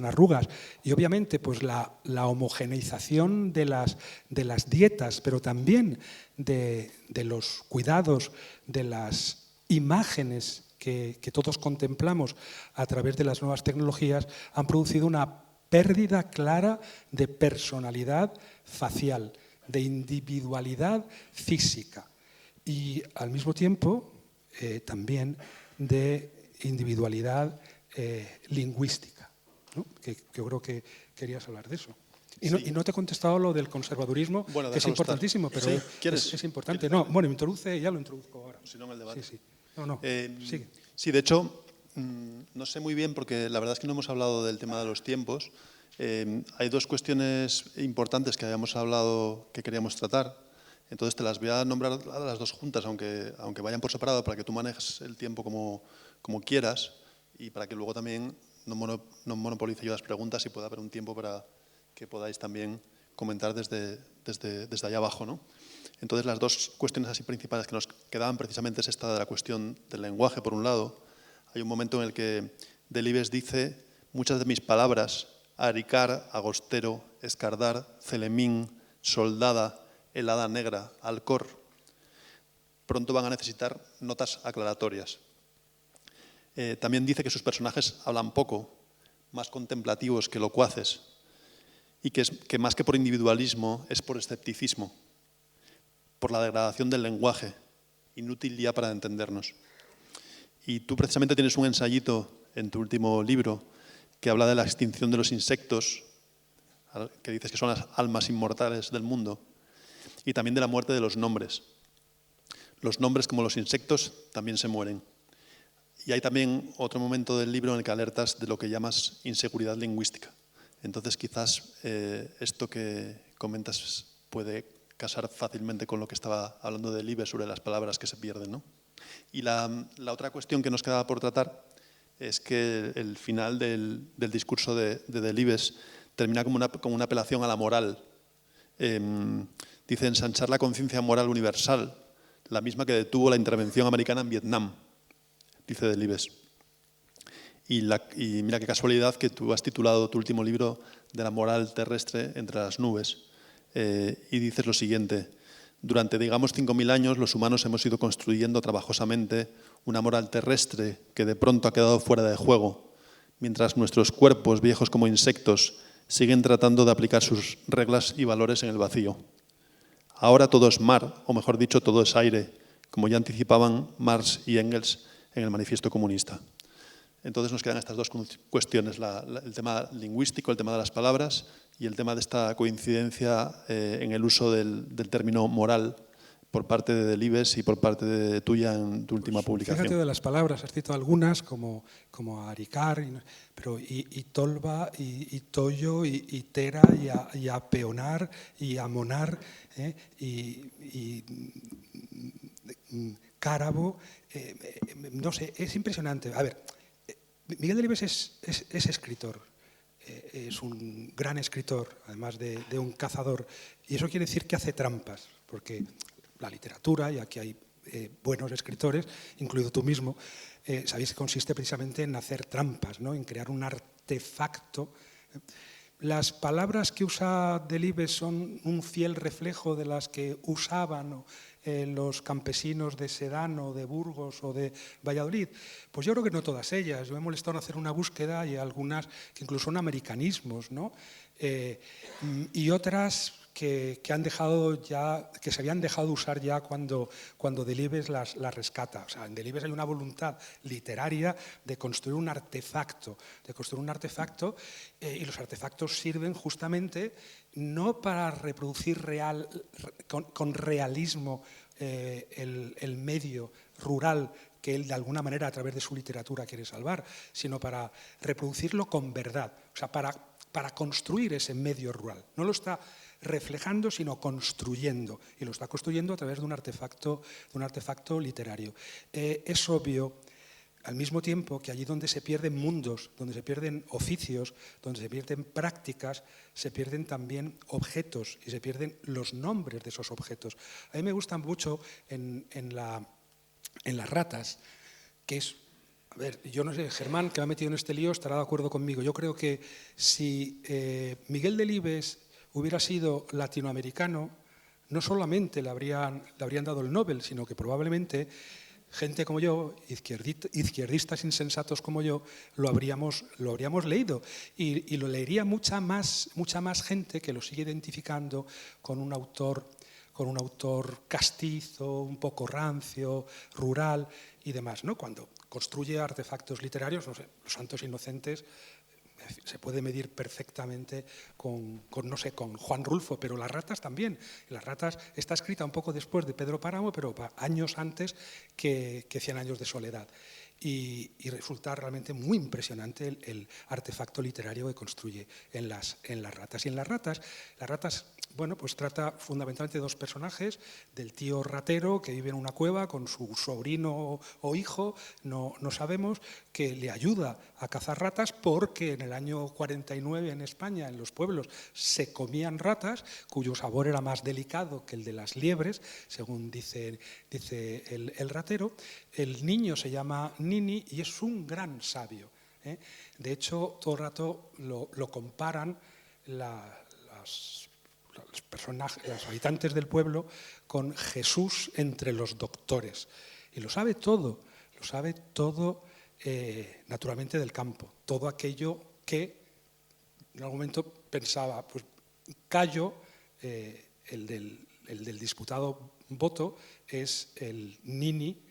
arrugas. Y obviamente pues la homogeneización de las dietas, pero también de los cuidados, de las imágenes que todos contemplamos a través de las nuevas tecnologías, han producido una pérdida clara de personalidad facial, de individualidad física y al mismo tiempo también de individualidad lingüística, ¿no? Que yo creo que querías hablar de eso. Y no te he contestado lo del conservadurismo, bueno, que es importantísimo, pero sí, es importante. No, bueno, ya lo introduzco ahora. Si no, en el debate. Sí. No, sigue. Sí, de hecho, no sé muy bien, porque la verdad es que no hemos hablado del tema de los tiempos. Hay dos cuestiones importantes que habíamos hablado que queríamos tratar. Entonces te las voy a nombrar a las dos juntas, aunque vayan por separado, para que tú manejes el tiempo como quieras y para que luego también no monopolice yo las preguntas y pueda haber un tiempo para que podáis también comentar desde allá abajo, ¿no? Entonces las dos cuestiones así principales que nos quedaban precisamente es esta de la cuestión del lenguaje, por un lado. Hay un momento en el que Delibes dice: muchas de mis palabras, aricar, agostero, escardar, celemín, soldada, helada negra, alcor, pronto van a necesitar notas aclaratorias. También dice que sus personajes hablan poco, más contemplativos que locuaces, y que más que por individualismo es por escepticismo, por la degradación del lenguaje, inútil ya para entendernos. Y tú precisamente tienes un ensayito en tu último libro que habla de la extinción de los insectos, que dices que son las almas inmortales del mundo, y también de la muerte de los nombres. Los nombres, como los insectos, también se mueren. Y hay también otro momento del libro en el que alertas de lo que llamas inseguridad lingüística. Entonces quizás esto que comentas puede casar fácilmente con lo que estaba hablando de Delibes sobre las palabras que se pierden, ¿no? Y la otra cuestión que nos quedaba por tratar es que el final del discurso de Delibes termina como una apelación a la moral. Dice: ensanchar la conciencia moral universal, la misma que detuvo la intervención americana en Vietnam, dice Delibes. Y mira qué casualidad que tú has titulado tu último libro de la moral terrestre entre las nubes. Y dices lo siguiente: durante, digamos, 5.000 años los humanos hemos ido construyendo trabajosamente una moral terrestre que de pronto ha quedado fuera de juego, mientras nuestros cuerpos, viejos como insectos, siguen tratando de aplicar sus reglas y valores en el vacío. Ahora todo es mar, o mejor dicho, todo es aire, como ya anticipaban Marx y Engels en el Manifiesto Comunista. Entonces nos quedan estas dos cuestiones, el tema lingüístico, el tema de las palabras y el tema de esta coincidencia en el uso del término moral por parte de Delibes y por parte de tuya en tu última publicación. Fíjate de las palabras, has citado algunas como aricar, pero y tolva, y tollo, y tera, y apeonar, y amonar, y cárabo, no sé, es impresionante. A ver, Miguel Delibes es escritor, es un gran escritor, además de un cazador, y eso quiere decir que hace trampas, porque la literatura, y aquí hay buenos escritores, incluido tú mismo, sabéis que consiste precisamente en hacer trampas, ¿no? En crear un artefacto. Las palabras que usa Delibes son un fiel reflejo de las que usaban los campesinos de Sedano, de Burgos o de Valladolid. Pues yo creo que no todas ellas. Yo me he molestado en hacer una búsqueda y algunas que incluso son americanismos, ¿no? Y otras que se habían dejado usar ya cuando Delibes las rescata. O sea, en Delibes hay una voluntad literaria de construir un artefacto, y los artefactos sirven justamente no para reproducir con realismo el medio rural que él de alguna manera a través de su literatura quiere salvar, sino para reproducirlo con verdad, o sea, para construir ese medio rural. No lo está reflejando, sino construyendo, y lo está construyendo a través de un artefacto literario. Es obvio, al mismo tiempo, que allí donde se pierden mundos, donde se pierden oficios, donde se pierden prácticas, se pierden también objetos y se pierden los nombres de esos objetos. A mí me gustan mucho en las ratas, que es... A ver, yo no sé, Germán, que me ha metido en este lío, estará de acuerdo conmigo. Yo creo que si Miguel Delibes hubiera sido latinoamericano, no solamente le habrían dado el Nobel, sino que probablemente gente como yo, izquierdistas insensatos como yo, lo habríamos leído. Y lo leería mucha más gente que lo sigue identificando con un autor castizo, un poco rancio, rural y demás, ¿no? Cuando construye artefactos literarios, no sé, Los Santos Inocentes se puede medir perfectamente con Juan Rulfo, pero Las Ratas también. Las Ratas está escrita un poco después de Pedro Páramo, pero años antes que 100 años de soledad. Y resulta realmente muy impresionante el artefacto literario que construye en las ratas. Y en las ratas, bueno, pues trata fundamentalmente de dos personajes, del tío ratero que vive en una cueva con su sobrino o hijo, no sabemos, que le ayuda a cazar ratas porque en el año 49 en España, en los pueblos, se comían ratas cuyo sabor era más delicado que el de las liebres, según dice el ratero. El niño se llama Nini y es un gran sabio. De hecho, todo el rato lo comparan los habitantes del pueblo con Jesús entre los doctores. Y lo sabe todo naturalmente del campo. Todo aquello que en algún momento pensaba, pues Cayo, el del disputado voto, es el Nini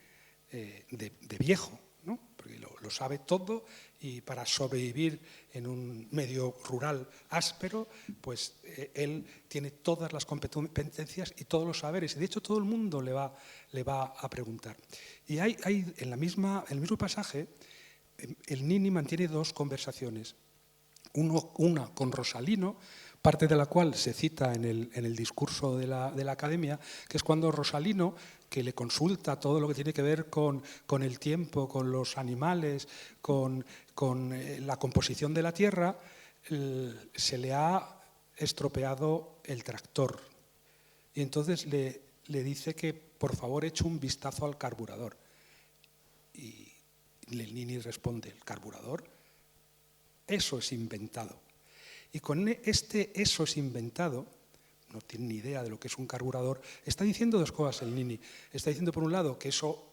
de viejo, ¿no? Porque lo sabe todo y para sobrevivir en un medio rural áspero, pues él tiene todas las competencias y todos los saberes. Y de hecho todo el mundo le va a preguntar. Y hay en el mismo pasaje, el Nini mantiene dos conversaciones. Una con Rosalino, parte de la cual se cita en el discurso de la Academia, que es cuando Rosalino, que le consulta todo lo que tiene que ver con el tiempo, con los animales, con la composición de la tierra, se le ha estropeado el tractor. Y entonces le dice que por favor eche un vistazo al carburador. Y el Nini responde, ¿el carburador? Eso es inventado. Y con eso es inventado, no tiene ni idea de lo que es un carburador, está diciendo dos cosas el Nini. Está diciendo, por un lado, que eso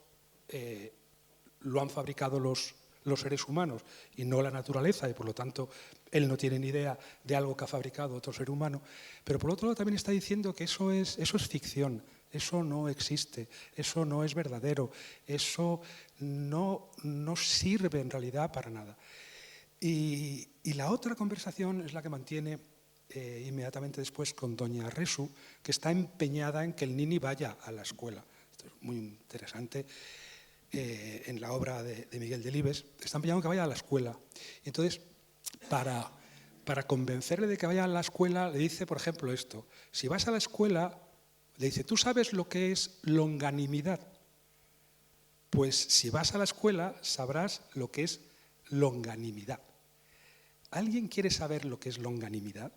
lo han fabricado los los seres humanos y no la naturaleza, y por lo tanto él no tiene ni idea de algo que ha fabricado otro ser humano. Pero por otro lado también está diciendo que eso es ficción, eso no existe, eso no es verdadero, eso no sirve en realidad para nada. Y la otra conversación es la que mantiene inmediatamente después con doña Resu, que está empeñada en que el nini vaya a la escuela. Esto es muy interesante en la obra de Miguel Delibes. Está empeñado en que vaya a la escuela. Y entonces, para convencerle de que vaya a la escuela, le dice, por ejemplo, esto. Si vas a la escuela, le dice, ¿tú sabes lo que es longanimidad? Pues si vas a la escuela, sabrás lo que es longanimidad. ¿Alguien quiere saber lo que es longanimidad?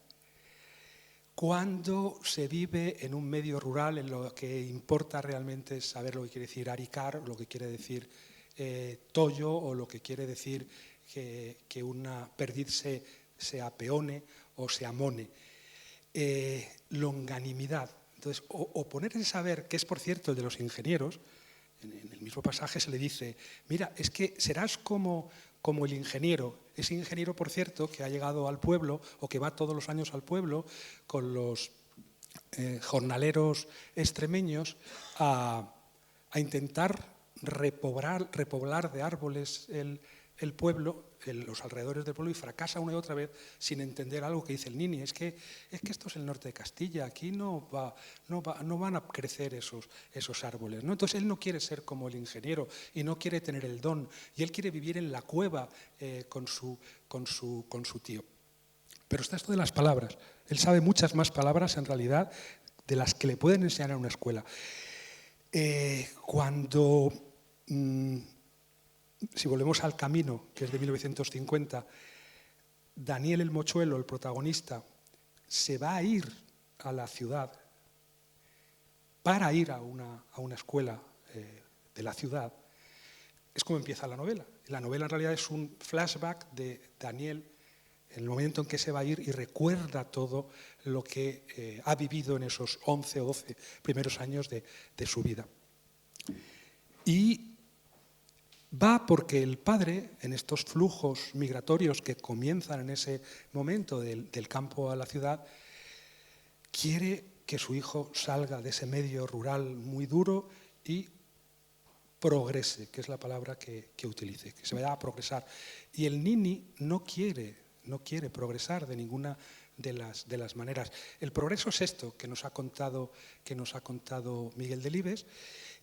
Cuando se vive en un medio rural en lo que importa realmente es saber lo que quiere decir aricar, lo que quiere decir tollo, o lo que quiere decir que una perdiz se apeone o se amone. Longanimidad. Entonces, o ponerse a saber, que es por cierto el de los ingenieros, en el mismo pasaje se le dice, mira, es que serás como el ingeniero, ese ingeniero, por cierto, que ha llegado al pueblo o que va todos los años al pueblo con los jornaleros extremeños a intentar repoblar de árboles el pueblo, los alrededores del pueblo, y fracasa una y otra vez sin entender algo que dice el nini. Es que esto es el norte de Castilla, aquí no van a crecer esos árboles, ¿no? Entonces él no quiere ser como el ingeniero y no quiere tener el don, y él quiere vivir en la cueva con su tío. Pero está esto de las palabras. Él sabe muchas más palabras en realidad de las que le pueden enseñar en una escuela. Si volvemos al Camino, que es de 1950, Daniel el Mochuelo, el protagonista, se va a ir a la ciudad para ir a una escuela de la ciudad. Es como empieza la novela. La novela en realidad es un flashback de Daniel en el momento en que se va a ir y recuerda todo lo que ha vivido en esos 11 o 12 primeros años de su vida. Y va porque el padre, en estos flujos migratorios que comienzan en ese momento del campo a la ciudad, quiere que su hijo salga de ese medio rural muy duro y progrese, que es la palabra que utilice, que se vaya a progresar. Y el nini no quiere progresar de ninguna de las maneras. El progreso es esto que nos ha contado Miguel Delibes,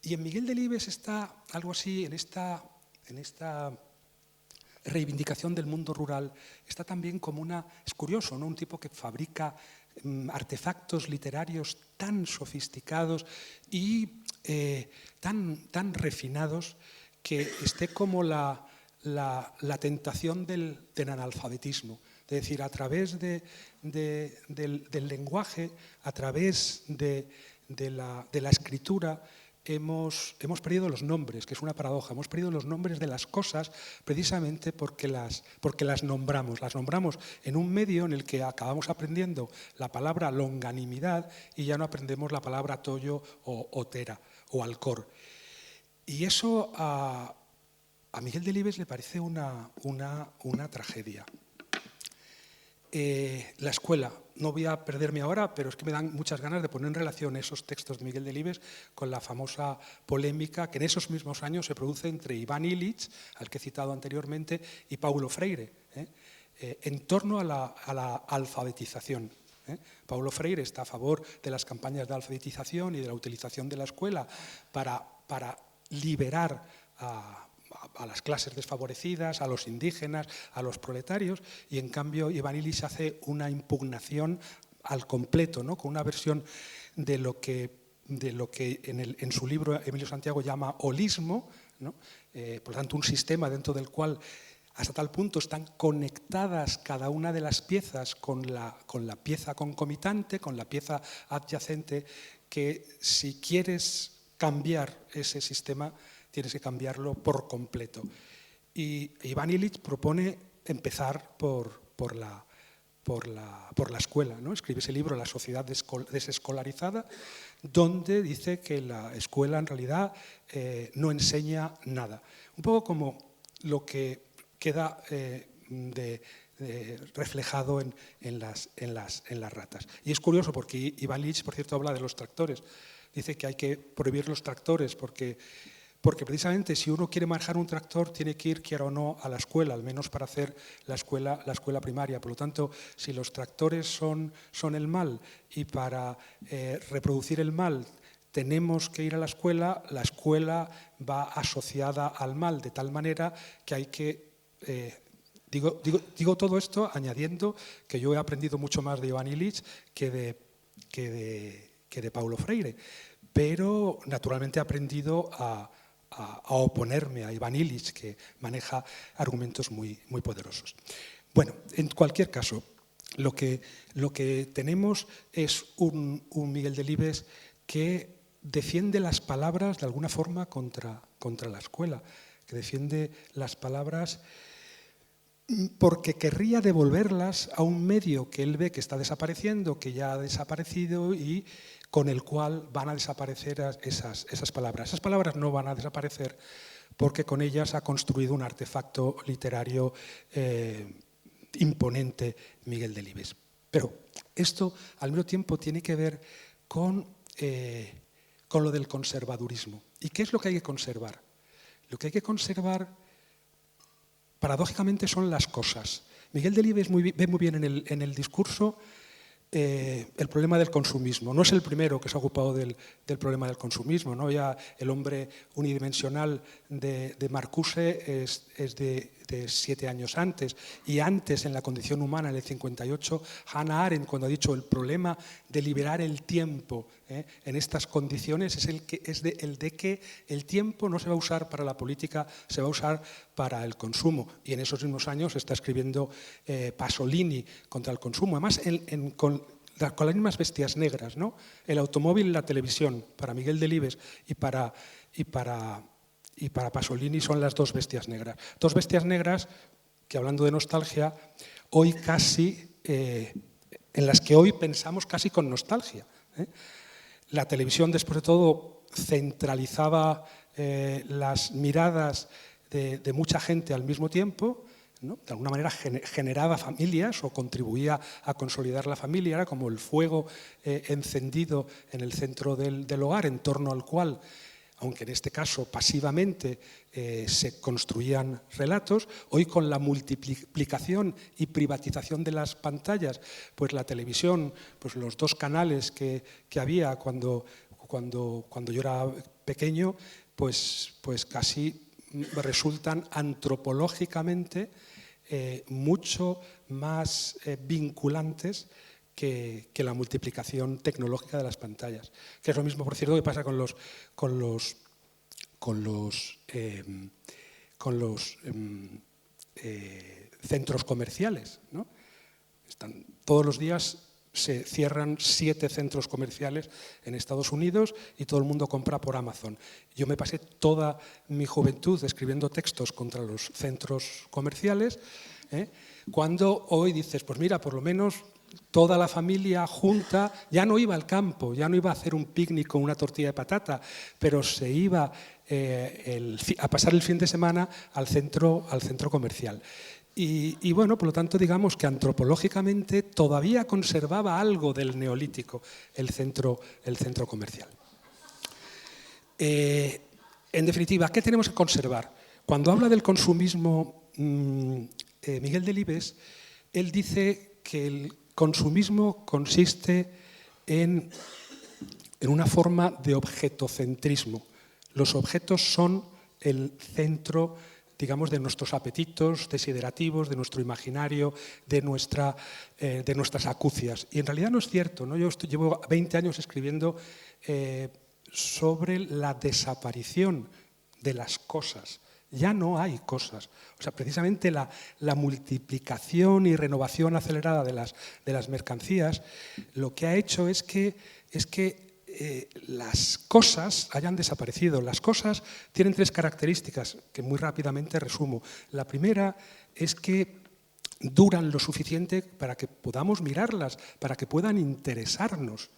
y en Miguel Delibes está algo así, en esta reivindicación del mundo rural, está también como es curioso, ¿no? Un tipo que fabrica artefactos literarios tan sofisticados y tan refinados que esté como la tentación del analfabetismo. Es decir, a través del lenguaje, a través de la escritura, hemos perdido los nombres, que es una paradoja. Hemos perdido los nombres de las cosas precisamente porque las nombramos. Las nombramos en un medio en el que acabamos aprendiendo la palabra longanimidad y ya no aprendemos la palabra tollo o otera o alcor. Y eso a Miguel Delibes le parece una tragedia. La escuela. No voy a perderme ahora, pero es que me dan muchas ganas de poner en relación esos textos de Miguel Delibes con la famosa polémica que en esos mismos años se produce entre Iván Illich, al que he citado anteriormente, y Paulo Freire, en torno a la alfabetización. Paulo Freire está a favor de las campañas de alfabetización y de la utilización de la escuela para liberar a las clases desfavorecidas, a los indígenas, a los proletarios, y en cambio Iván Illich hace una impugnación al completo, ¿no? Con una versión de lo que en su libro Emilio Santiago llama holismo, ¿no? Por lo tanto un sistema dentro del cual hasta tal punto están conectadas cada una de las piezas con la pieza concomitante, con la pieza adyacente, que si quieres cambiar ese sistema tienes que cambiarlo por completo. Y Iván Illich propone empezar por la escuela, ¿no? Escribe ese libro, La sociedad desescolarizada, donde dice que la escuela en realidad no enseña nada. Un poco como lo que queda reflejado en las ratas. Y es curioso porque Ivan Illich, por cierto, habla de los tractores. Dice que hay que prohibir los tractores porque precisamente si uno quiere manejar un tractor tiene que ir, quiera o no, a la escuela, al menos para hacer la escuela primaria. Por lo tanto, si los tractores son el mal y para reproducir el mal tenemos que ir a la escuela va asociada al mal, de tal manera que hay que... Digo todo esto añadiendo que yo he aprendido mucho más de Ivan Illich que de Paulo Freire, pero naturalmente he aprendido a oponerme a Ivan Illich, que maneja argumentos muy poderosos. Bueno, en cualquier caso, lo que tenemos es un Miguel Delibes que defiende las palabras de alguna forma contra la escuela, que defiende las palabras porque querría devolverlas a un medio que él ve que está desapareciendo, que ya ha desaparecido y con el cual van a desaparecer esas palabras. Esas palabras no van a desaparecer porque con ellas ha construido un artefacto literario imponente Miguel Delibes. Pero esto al mismo tiempo tiene que ver con lo del conservadurismo. ¿Y qué es lo que hay que conservar? Lo que hay que conservar, paradójicamente, son las cosas. Miguel Delibes ve muy bien en el discurso el problema del consumismo. No es el primero que se ha ocupado del problema del consumismo, ¿no? Ya el hombre unidimensional de Marcuse es de 7 años antes. Y antes, en La condición humana, en el 58, Hannah Arendt, cuando ha dicho el problema de liberar el tiempo en estas condiciones, es el de que el tiempo no se va a usar para la política, se va a usar para el consumo. Y en esos mismos años está escribiendo Pasolini contra el consumo. Además, con las mismas bestias negras, ¿no? El automóvil y la televisión, para Miguel Delibes y para Pasolini son las dos bestias negras. Dos bestias negras que, hablando de nostalgia, hoy casi, en las que hoy pensamos casi con nostalgia. La televisión, después de todo, centralizaba las miradas de mucha gente al mismo tiempo, ¿no? De alguna manera generaba familias o contribuía a consolidar la familia, era como el fuego encendido en el centro del hogar, en torno al cual, aunque en este caso pasivamente, se construían relatos. Hoy, con la multiplicación y privatización de las pantallas, pues la televisión, pues los 2 canales que había cuando yo era pequeño, pues casi resultan antropológicamente mucho más vinculantes que la multiplicación tecnológica de las pantallas. Que es lo mismo, por cierto, que pasa con los centros comerciales, ¿no? Todos los días se cierran 7 centros comerciales en Estados Unidos y todo el mundo compra por Amazon. Yo me pasé toda mi juventud escribiendo textos contra los centros comerciales, cuando hoy dices, pues mira, por lo menos toda la familia junta ya no iba al campo, ya no iba a hacer un picnic con una tortilla de patata, pero se iba a pasar el fin de semana al centro comercial. Y bueno, por lo tanto, digamos que antropológicamente todavía conservaba algo del neolítico el centro comercial. En definitiva, ¿qué tenemos que conservar? Cuando habla del consumismo, Miguel Delibes, él dice que el consumismo consiste en una forma de objetocentrismo. Los objetos son el centro, digamos, de nuestros apetitos desiderativos, de nuestro imaginario, de nuestras acucias. Y en realidad no es cierto, ¿no? Yo llevo 20 años escribiendo sobre la desaparición de las cosas. Ya no hay cosas. O sea, precisamente la multiplicación y renovación acelerada de las mercancías lo que ha hecho es que las cosas hayan desaparecido. Las cosas tienen 3 características que muy rápidamente resumo. La primera es que duran lo suficiente para que podamos mirarlas, para que puedan interesarnos.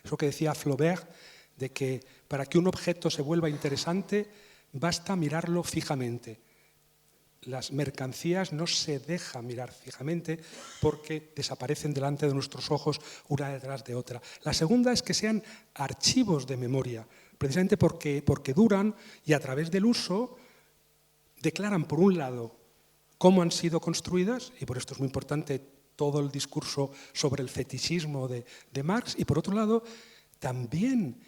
Eso que decía Flaubert, de que para que un objeto se vuelva interesante basta mirarlo fijamente. las mercancías no se dejan mirar fijamente porque desaparecen delante de nuestros ojos una detrás de otra. La segunda es que sean archivos de memoria, precisamente porque duran y a través del uso declaran, por un lado, cómo han sido construidas, y por esto es muy importante todo el discurso sobre el fetichismo de Marx, y por otro lado, también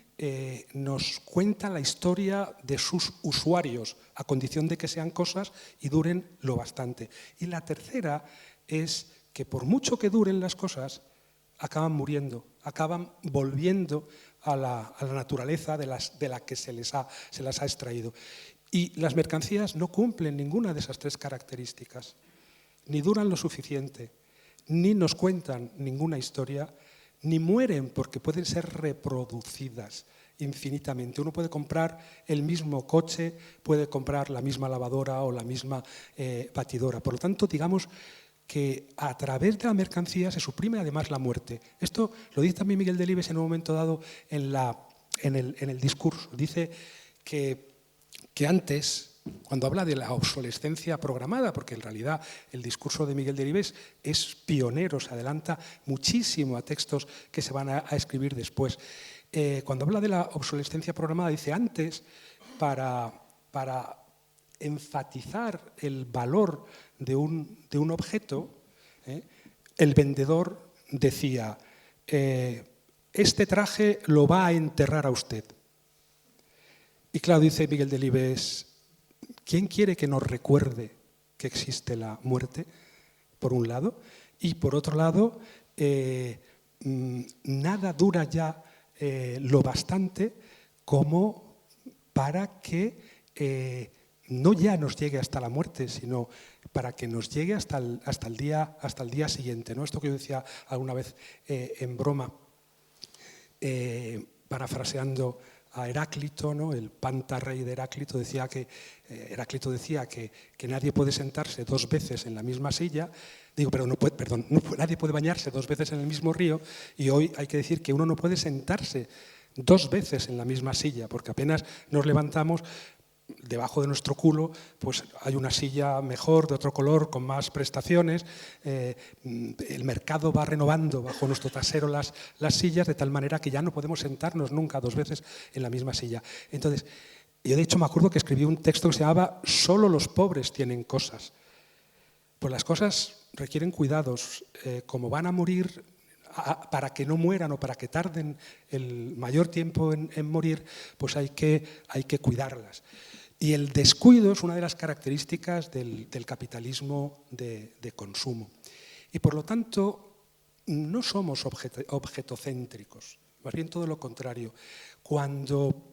nos cuenta la historia de sus usuarios, a condición de que sean cosas y duren lo bastante. Y la tercera es que por mucho que duren las cosas, acaban muriendo, acaban volviendo a la naturaleza de la que se las ha extraído. Y las mercancías no cumplen ninguna de esas tres características, ni duran lo suficiente, ni nos cuentan ninguna historia, ni mueren porque pueden ser reproducidas infinitamente. Uno puede comprar el mismo coche, puede comprar la misma lavadora o la misma batidora. Por lo tanto, digamos que a través de la mercancía se suprime además la muerte. Esto lo dice también Miguel Delibes en un momento dado en el discurso. Dice que antes, cuando habla de la obsolescencia programada, porque en realidad el discurso de Miguel Delibes es pionero, se adelanta muchísimo a textos que se van a escribir después. Cuando habla de la obsolescencia programada, dice antes, para enfatizar el valor de un objeto, el vendedor decía, este traje lo va a enterrar a usted. Y claro, dice Miguel Delibes, ¿quién quiere que nos recuerde que existe la muerte? Por un lado. Y por otro lado, nada dura ya lo bastante como para que no ya nos llegue hasta la muerte, sino para que nos llegue hasta el día siguiente, ¿no? Esto que yo decía alguna vez en broma, parafraseando a Heráclito, ¿no? El pantarrey de Heráclito decía que nadie puede sentarse dos veces en la misma silla, nadie puede bañarse dos veces en el mismo río, y hoy hay que decir que uno no puede sentarse dos veces en la misma silla, porque apenas nos levantamos, debajo de nuestro culo pues hay una silla mejor, de otro color, con más prestaciones. El mercado va renovando bajo nuestro trasero las sillas, de tal manera que ya no podemos sentarnos nunca dos veces en la misma silla. Entonces, yo de hecho me acuerdo que escribí un texto que se llamaba «Solo los pobres tienen cosas». Pues las cosas requieren cuidados. Como van a morir, para que no mueran o para que tarden el mayor tiempo en morir, pues hay que cuidarlas. Y el descuido es una de las características del capitalismo de consumo. Y por lo tanto, no somos objetocéntricos, más bien todo lo contrario. Cuando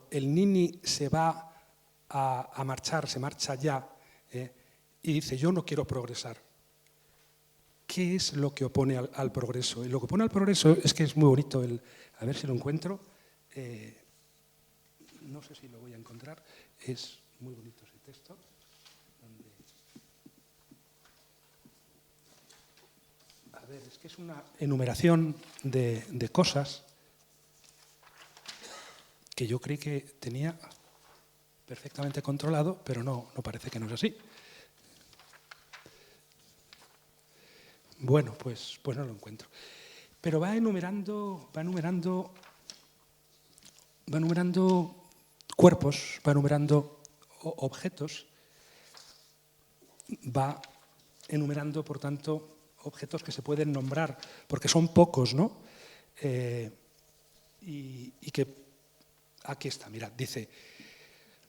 el nini se va a marchar, se marcha ya, y dice, yo no quiero progresar. ¿Qué es lo que opone al progreso? Y lo que opone al progreso es que es muy bonito, a ver si lo encuentro, no sé si lo voy a encontrar, es muy bonito ese texto. A ver, es que es una enumeración de cosas que yo creí que tenía perfectamente controlado, pero no parece que no es así. Bueno, pues no lo encuentro. Pero va enumerando cuerpos, va enumerando objetos, va enumerando, por tanto, objetos que se pueden nombrar, porque son pocos, ¿no? Y que aquí está, mirad, dice,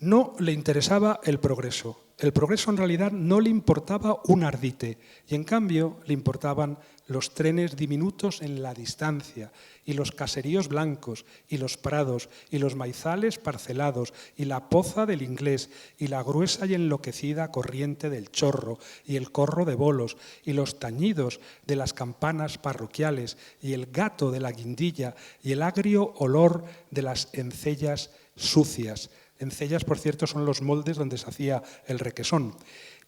no le interesaba el progreso. El progreso en realidad no le importaba un ardite y en cambio le importaban los trenes diminutos en la distancia y los caseríos blancos y los prados y los maizales parcelados y la poza del inglés y la gruesa y enloquecida corriente del Chorro y el corro de bolos y los tañidos de las campanas parroquiales y el gato de la guindilla y el agrio olor de las encellas sucias. Encellas, por cierto, son los moldes donde se hacía el requesón.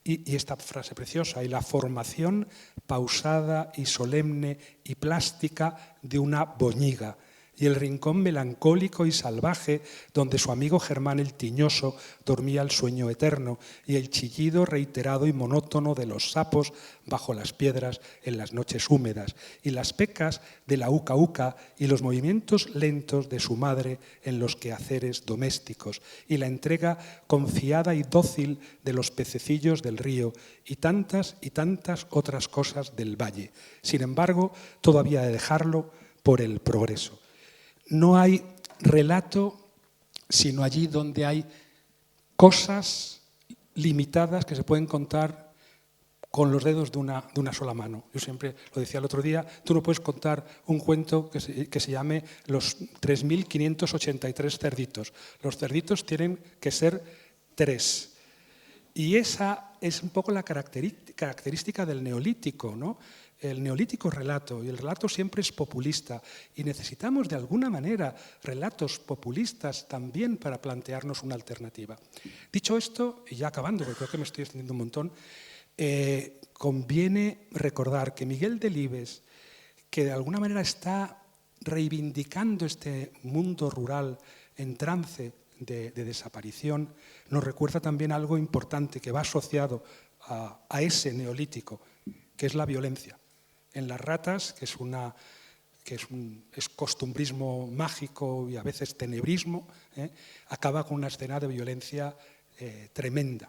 Y esta frase preciosa, y la formación pausada y solemne y plástica de una boñiga. y el rincón melancólico y salvaje donde su amigo Germán el Tiñoso dormía el sueño eterno, y el chillido reiterado y monótono de los sapos bajo las piedras en las noches húmedas, y las pecas de la uca uca y los movimientos lentos de su madre en los quehaceres domésticos, y la entrega confiada y dócil de los pececillos del río, y tantas otras cosas del valle. Sin embargo, todo había de dejarlo por el progreso. No hay relato sino allí donde hay cosas limitadas que se pueden contar con los dedos de una sola mano. Yo siempre lo decía el otro día, tú no puedes contar un cuento que se llame Los 3.583 cerditos. Los cerditos tienen que ser 3. Y esa es un poco la característica del neolítico, ¿no? El neolítico relato, y el relato siempre es populista, y necesitamos de alguna manera relatos populistas también para plantearnos una alternativa. Dicho esto, y ya acabando, porque creo que me estoy extendiendo un montón, conviene recordar que Miguel Delibes, que de alguna manera está reivindicando este mundo rural en trance de desaparición, nos recuerda también algo importante que va asociado a ese neolítico, que es la violencia. En Las ratas, que es costumbrismo mágico y a veces tenebrismo, acaba con una escena de violencia tremenda.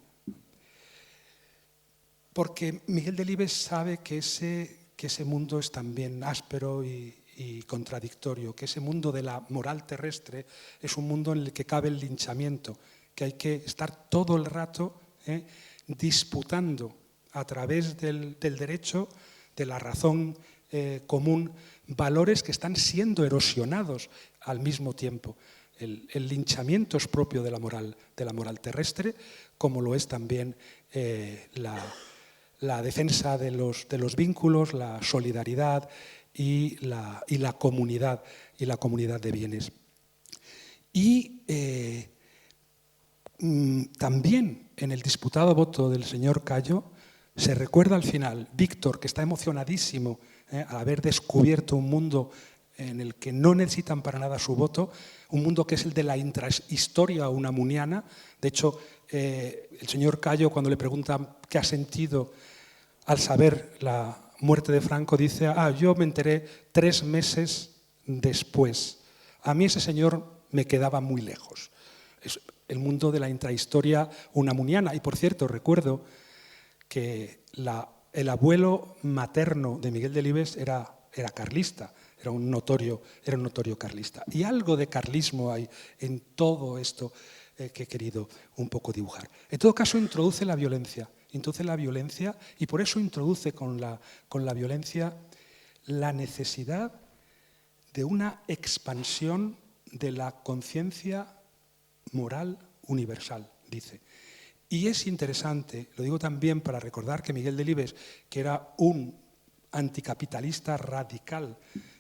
Porque Miguel Delibes sabe que ese mundo es también áspero y contradictorio, que ese mundo de la moral terrestre es un mundo en el que cabe el linchamiento, que hay que estar todo el rato disputando a través del derecho, de la razón común, valores que están siendo erosionados al mismo tiempo. El linchamiento es propio de la moral terrestre, como lo es también la defensa de los vínculos, la solidaridad y la comunidad de bienes. Y también en el disputado voto del señor Cayo se recuerda al final, Víctor, que está emocionadísimo al haber descubierto un mundo en el que no necesitan para nada su voto, un mundo que es el de la intrahistoria unamuniana. De hecho, el señor Cayo, cuando le preguntan qué ha sentido al saber la muerte de Franco, dice, yo me enteré 3 meses después. A mí ese señor me quedaba muy lejos. Es el mundo de la intrahistoria unamuniana. Y por cierto, recuerdo que el abuelo materno de Miguel Delibes era carlista, era un notorio carlista. Y algo de carlismo hay en todo esto que he querido un poco dibujar. En todo caso, introduce la violencia y por eso introduce con la violencia la necesidad de una expansión de la conciencia moral universal, dice. Y es interesante, lo digo también para recordar que Miguel Delibes, que era un anticapitalista radical,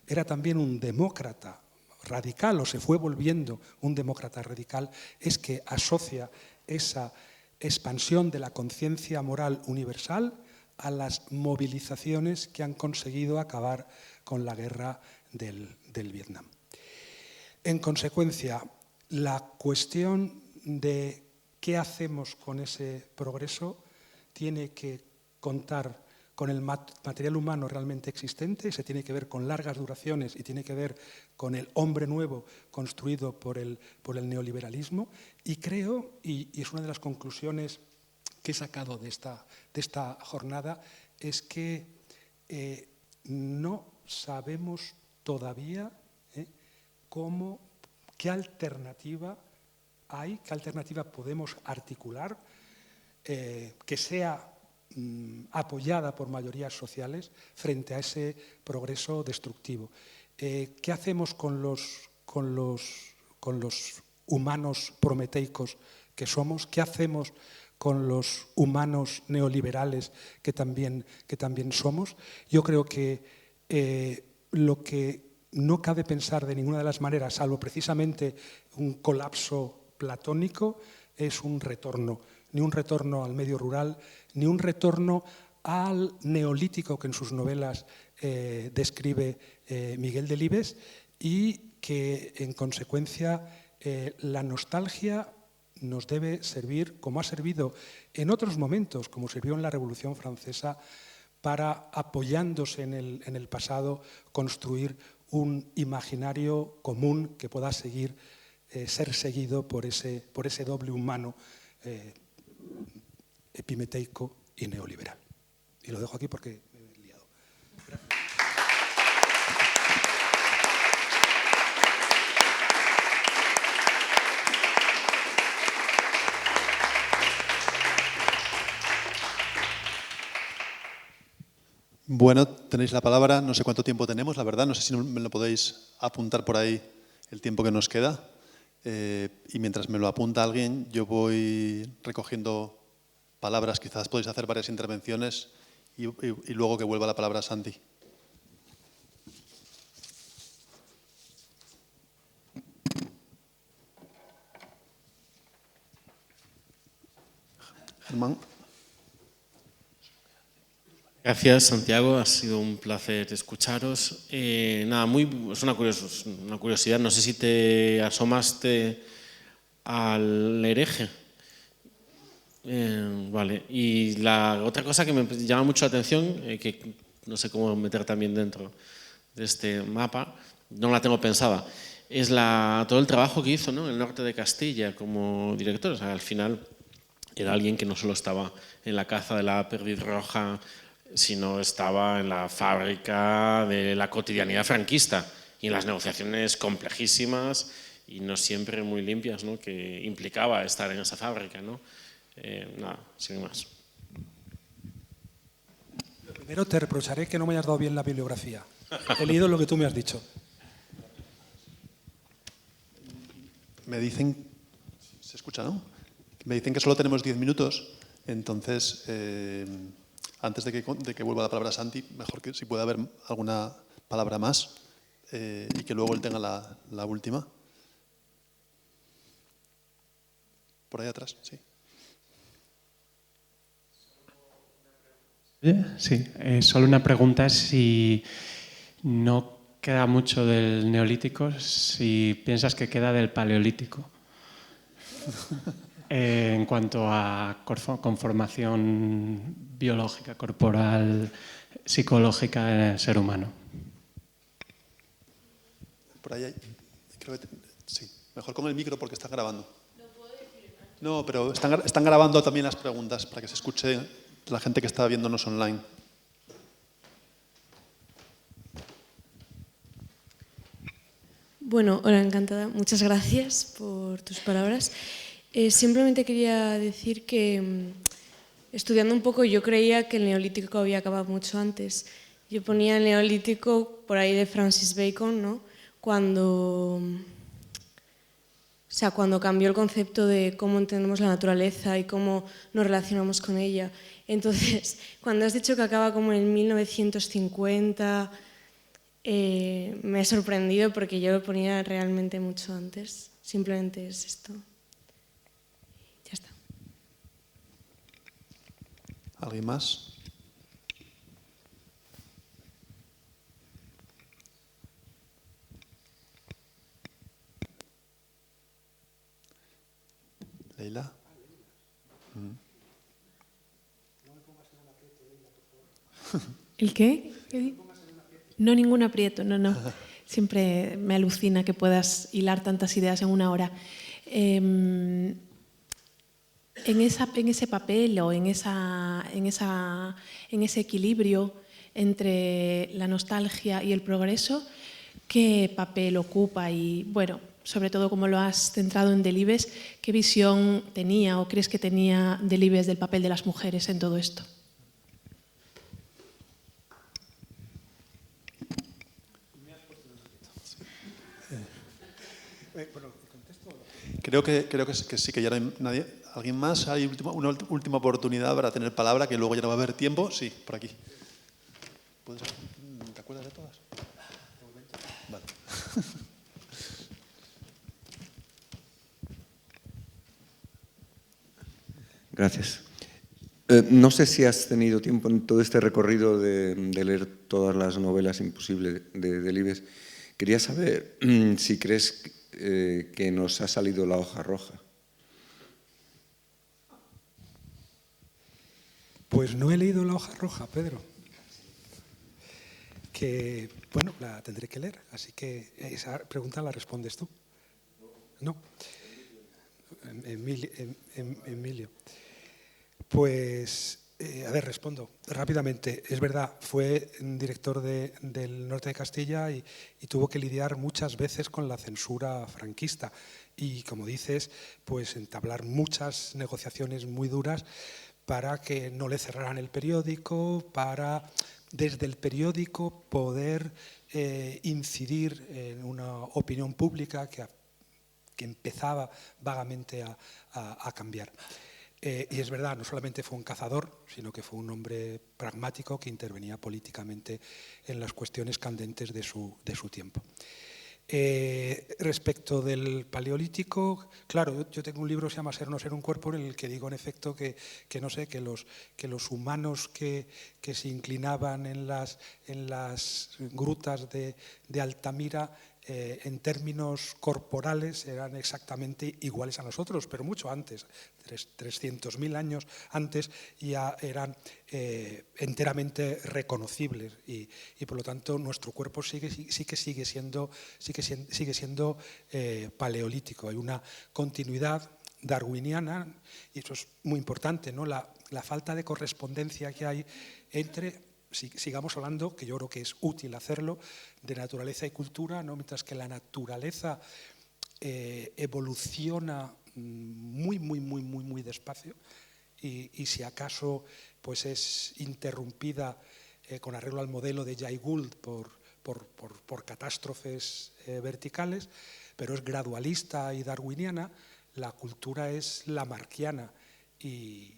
era también un demócrata radical, o se fue volviendo un demócrata radical, es que asocia esa expansión de la conciencia moral universal a las movilizaciones que han conseguido acabar con la guerra del Vietnam. En consecuencia, la cuestión de ¿qué hacemos con ese progreso? Tiene que contar con el material humano realmente existente, se tiene que ver con largas duraciones y tiene que ver con el hombre nuevo construido por el neoliberalismo. Y creo, y es una de las conclusiones que he sacado de esta jornada, es que no sabemos todavía qué alternativa hay, qué alternativa podemos articular que sea apoyada por mayorías sociales frente a ese progreso destructivo. ¿Qué hacemos con los humanos prometeicos que somos? ¿Qué hacemos con los humanos neoliberales que también somos? Yo creo que lo que no cabe pensar de ninguna de las maneras, salvo precisamente un colapso platónico, es un retorno, ni un retorno al medio rural, ni un retorno al neolítico que en sus novelas describe Miguel Delibes, y que en consecuencia la nostalgia nos debe servir, como ha servido en otros momentos, como sirvió en la Revolución Francesa, para, apoyándose en el pasado, construir un imaginario común que pueda ser seguido por ese doble humano epimeteico y neoliberal. Y lo dejo aquí porque me he liado. Gracias. Bueno, tenéis la palabra. No sé cuánto tiempo tenemos, la verdad. No sé si me lo podéis apuntar por ahí el tiempo que nos queda. Y mientras me lo apunta alguien, yo voy recogiendo palabras. Quizás podéis hacer varias intervenciones y luego que vuelva la palabra a Santi. Germán. Gracias, Santiago. Ha sido un placer escucharos. Nada, es una curiosidad. No sé si te asomaste al hereje. Vale. Y la otra cosa que me llama mucho la atención, que no sé cómo meter también dentro de este mapa, no la tengo pensada, es todo el trabajo que hizo, ¿no?, en el norte de Castilla como director. O sea, al final era alguien que no solo estaba en la caza de la perdiz roja, sino estaba en la fábrica de la cotidianidad franquista y en las negociaciones complejísimas y no siempre muy limpias, ¿no?, que implicaba estar en esa fábrica, ¿no? Nada, sin más. Primero te reprocharé que no me hayas dado bien la bibliografía. He leído lo que tú me has dicho. Me dicen, ¿se escucha, no? Me dicen que solo tenemos 10 minutos, entonces, antes de que vuelva la palabra a Santi, mejor que si puede haber alguna palabra más y que luego él tenga la última. Por ahí atrás, sí. Sí, solo una pregunta, si no queda mucho del neolítico, si piensas que queda del paleolítico, en cuanto a conformación biológica, corporal, psicológica en el ser humano. Por ahí hay, creo que sí, mejor con el micro porque está grabando. No, pero están grabando también las preguntas para que se escuche la gente que está viéndonos online. Bueno, hola, encantada. Muchas gracias por tus palabras. Simplemente quería decir que, estudiando un poco, yo creía que el neolítico había acabado mucho antes. Yo ponía el neolítico por ahí de Francis Bacon, ¿no?, cuando cambió el concepto de cómo entendemos la naturaleza y cómo nos relacionamos con ella. Entonces, cuando has dicho que acaba como en 1950, me he sorprendido porque yo lo ponía realmente mucho antes. Simplemente es esto. Ya está. ¿Alguien más? Leila. ¿El qué? No, ningún aprieto, no. Siempre me alucina que puedas hilar tantas ideas en una hora. En ese papel o en ese equilibrio entre la nostalgia y el progreso, ¿qué papel ocupa? Y bueno, sobre todo como lo has centrado en Delibes, ¿qué visión tenía o crees que tenía Delibes del papel de las mujeres en todo esto? Creo que sí, que ya no hay nadie. ¿Alguien más? ¿Hay una última oportunidad para tener palabra, que luego ya no va a haber tiempo? Sí, por aquí. ¿Te acuerdas de todas? Vale. Gracias. No sé si has tenido tiempo en todo este recorrido de leer todas las novelas imposibles de Delibes, Quería saber si crees que nos ha salido la hoja roja. Pues no he leído la hoja roja, Pedro. Que, bueno, la tendré que leer, así que esa pregunta la respondes tú. No. Emilio. Pues, a ver, respondo rápidamente. Es verdad, fue director del Norte de Castilla y tuvo que lidiar muchas veces con la censura franquista. Y, como dices, pues entablar muchas negociaciones muy duras para que no le cerraran el periódico, para desde el periódico poder incidir en una opinión pública que empezaba vagamente a cambiar. Y es verdad, no solamente fue un cazador, sino que fue un hombre pragmático que intervenía políticamente en las cuestiones candentes de su tiempo. Respecto del Paleolítico, claro, yo tengo un libro que se llama Ser o no ser un cuerpo, en el que digo en efecto que no sé, que los humanos que se inclinaban en las grutas de Altamira, en términos corporales eran exactamente iguales a nosotros, pero mucho antes, 300.000 años antes, ya eran enteramente reconocibles y por lo tanto nuestro cuerpo sigue siendo paleolítico. Hay una continuidad darwiniana y eso es muy importante, ¿no? La falta de correspondencia que hay entre, sigamos hablando, que yo creo que es útil hacerlo, de naturaleza y cultura, ¿no? Mientras que la naturaleza evoluciona muy despacio y si acaso pues es interrumpida con arreglo al modelo de Jay Gould por catástrofes verticales, pero es gradualista y darwiniana. La cultura es lamarckiana y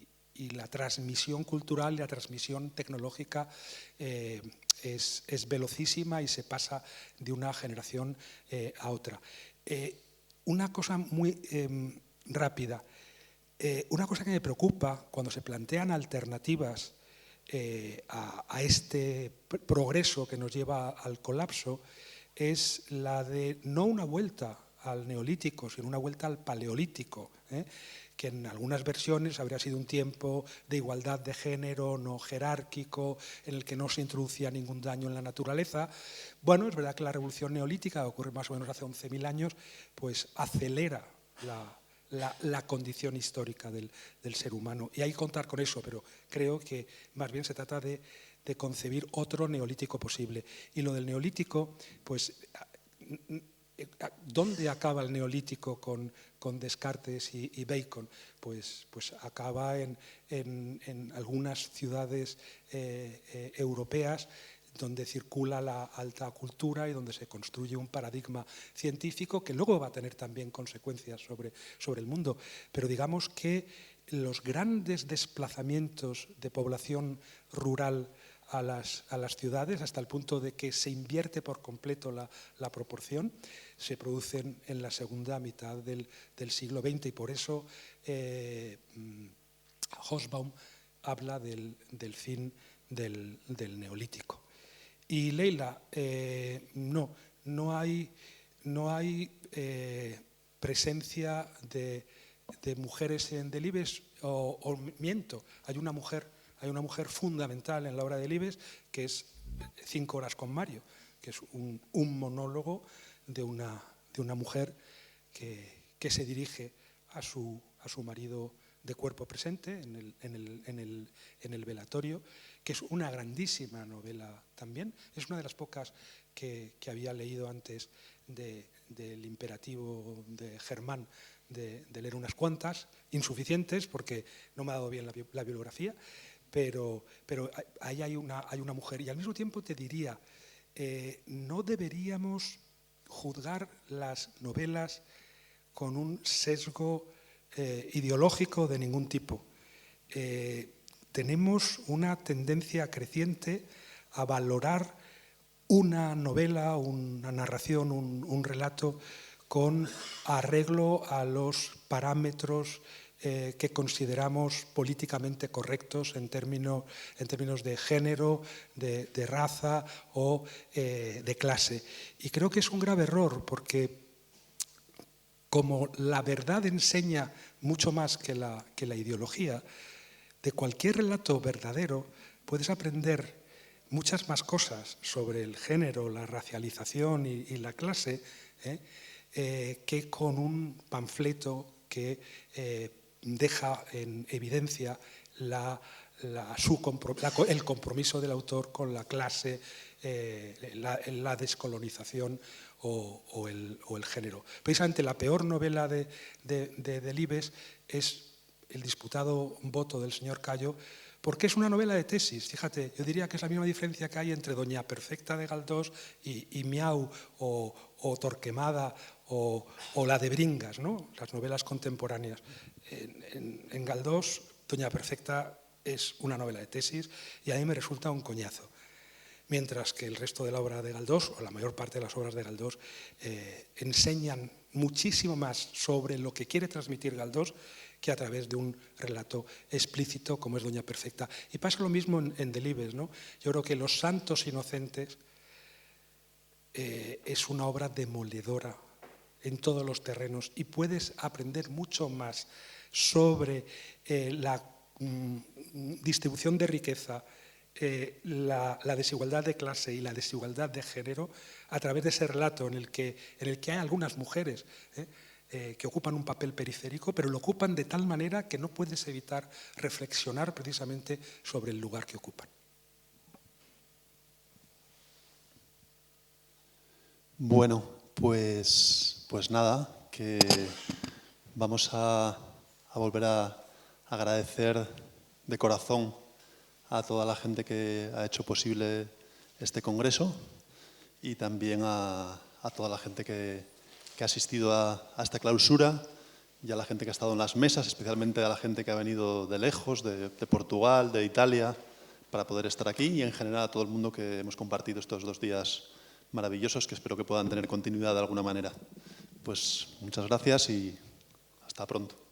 la transmisión cultural y la transmisión tecnológica es velocísima y se pasa de una generación a otra. Una cosa muy rápida, una cosa que me preocupa cuando se plantean alternativas a este progreso que nos lleva al colapso es la de no una vuelta al neolítico, sino una vuelta al paleolítico, que en algunas versiones habría sido un tiempo de igualdad de género, no jerárquico, en el que no se introducía ningún daño en la naturaleza. Bueno, es verdad que la revolución neolítica, que ocurre más o menos hace 11.000 años, pues acelera la condición histórica del ser humano. Y hay que contar con eso, pero creo que más bien se trata de concebir otro neolítico posible. Y lo del neolítico, pues, ¿dónde acaba el neolítico con Descartes y Bacon? Pues acaba en algunas ciudades europeas donde circula la alta cultura y donde se construye un paradigma científico que luego va a tener también consecuencias sobre el mundo. Pero digamos que los grandes desplazamientos de población rural a las ciudades, hasta el punto de que se invierte por completo la proporción, se producen en la segunda mitad del siglo XX y por eso Hobsbawm habla del fin del neolítico. Y Leila, no hay presencia de mujeres en Delibes, o miento, hay una mujer fundamental en la obra de Delibes, que es 5 horas con Mario, que es un monólogo de una mujer que se dirige a su marido de cuerpo presente en el velatorio, que es una grandísima novela también. Es una de las pocas que había leído antes del imperativo de Germán de leer unas cuantas, insuficientes porque no me ha dado bien la bibliografía, pero ahí hay una mujer. Y al mismo tiempo te diría, no deberíamos juzgar las novelas con un sesgo ideológico de ningún tipo. Tenemos una tendencia creciente a valorar una novela, una narración, un relato con arreglo a los parámetros que consideramos políticamente correctos en términos de género, de raza o de clase. Y creo que es un grave error, porque como la verdad enseña mucho más que la ideología, de cualquier relato verdadero puedes aprender muchas más cosas sobre el género, la racialización y la clase, que con un panfleto que deja en evidencia el compromiso del autor con la clase, la descolonización o el género. Precisamente la peor novela de Delibes es El disputado voto del señor Cayo, porque es una novela de tesis. Fíjate, yo diría que es la misma diferencia que hay entre Doña Perfecta de Galdós y Miau o Torquemada o la de Bringas, ¿no? Las novelas contemporáneas. En Galdós, Doña Perfecta es una novela de tesis y a mí me resulta un coñazo. Mientras que el resto de la obra de Galdós, o la mayor parte de las obras de Galdós, enseñan muchísimo más sobre lo que quiere transmitir Galdós que a través de un relato explícito como es Doña Perfecta. Y pasa lo mismo en Delibes, ¿no? Yo creo que Los Santos Inocentes es una obra demoledora en todos los terrenos y puedes aprender mucho más sobre la distribución de riqueza, la desigualdad de clase y la desigualdad de género a través de ese relato en el que hay algunas mujeres que ocupan un papel periférico, pero lo ocupan de tal manera que no puedes evitar reflexionar precisamente sobre el lugar que ocupan. Bueno, pues nada, que vamos a volver a agradecer de corazón a toda la gente que ha hecho posible este congreso y también a toda la gente que ha asistido a esta clausura y a la gente que ha estado en las mesas, especialmente a la gente que ha venido de lejos, de Portugal, de Italia, para poder estar aquí, y en general a todo el mundo que hemos compartido estos 2 días maravillosos que espero que puedan tener continuidad de alguna manera. Pues muchas gracias y hasta pronto.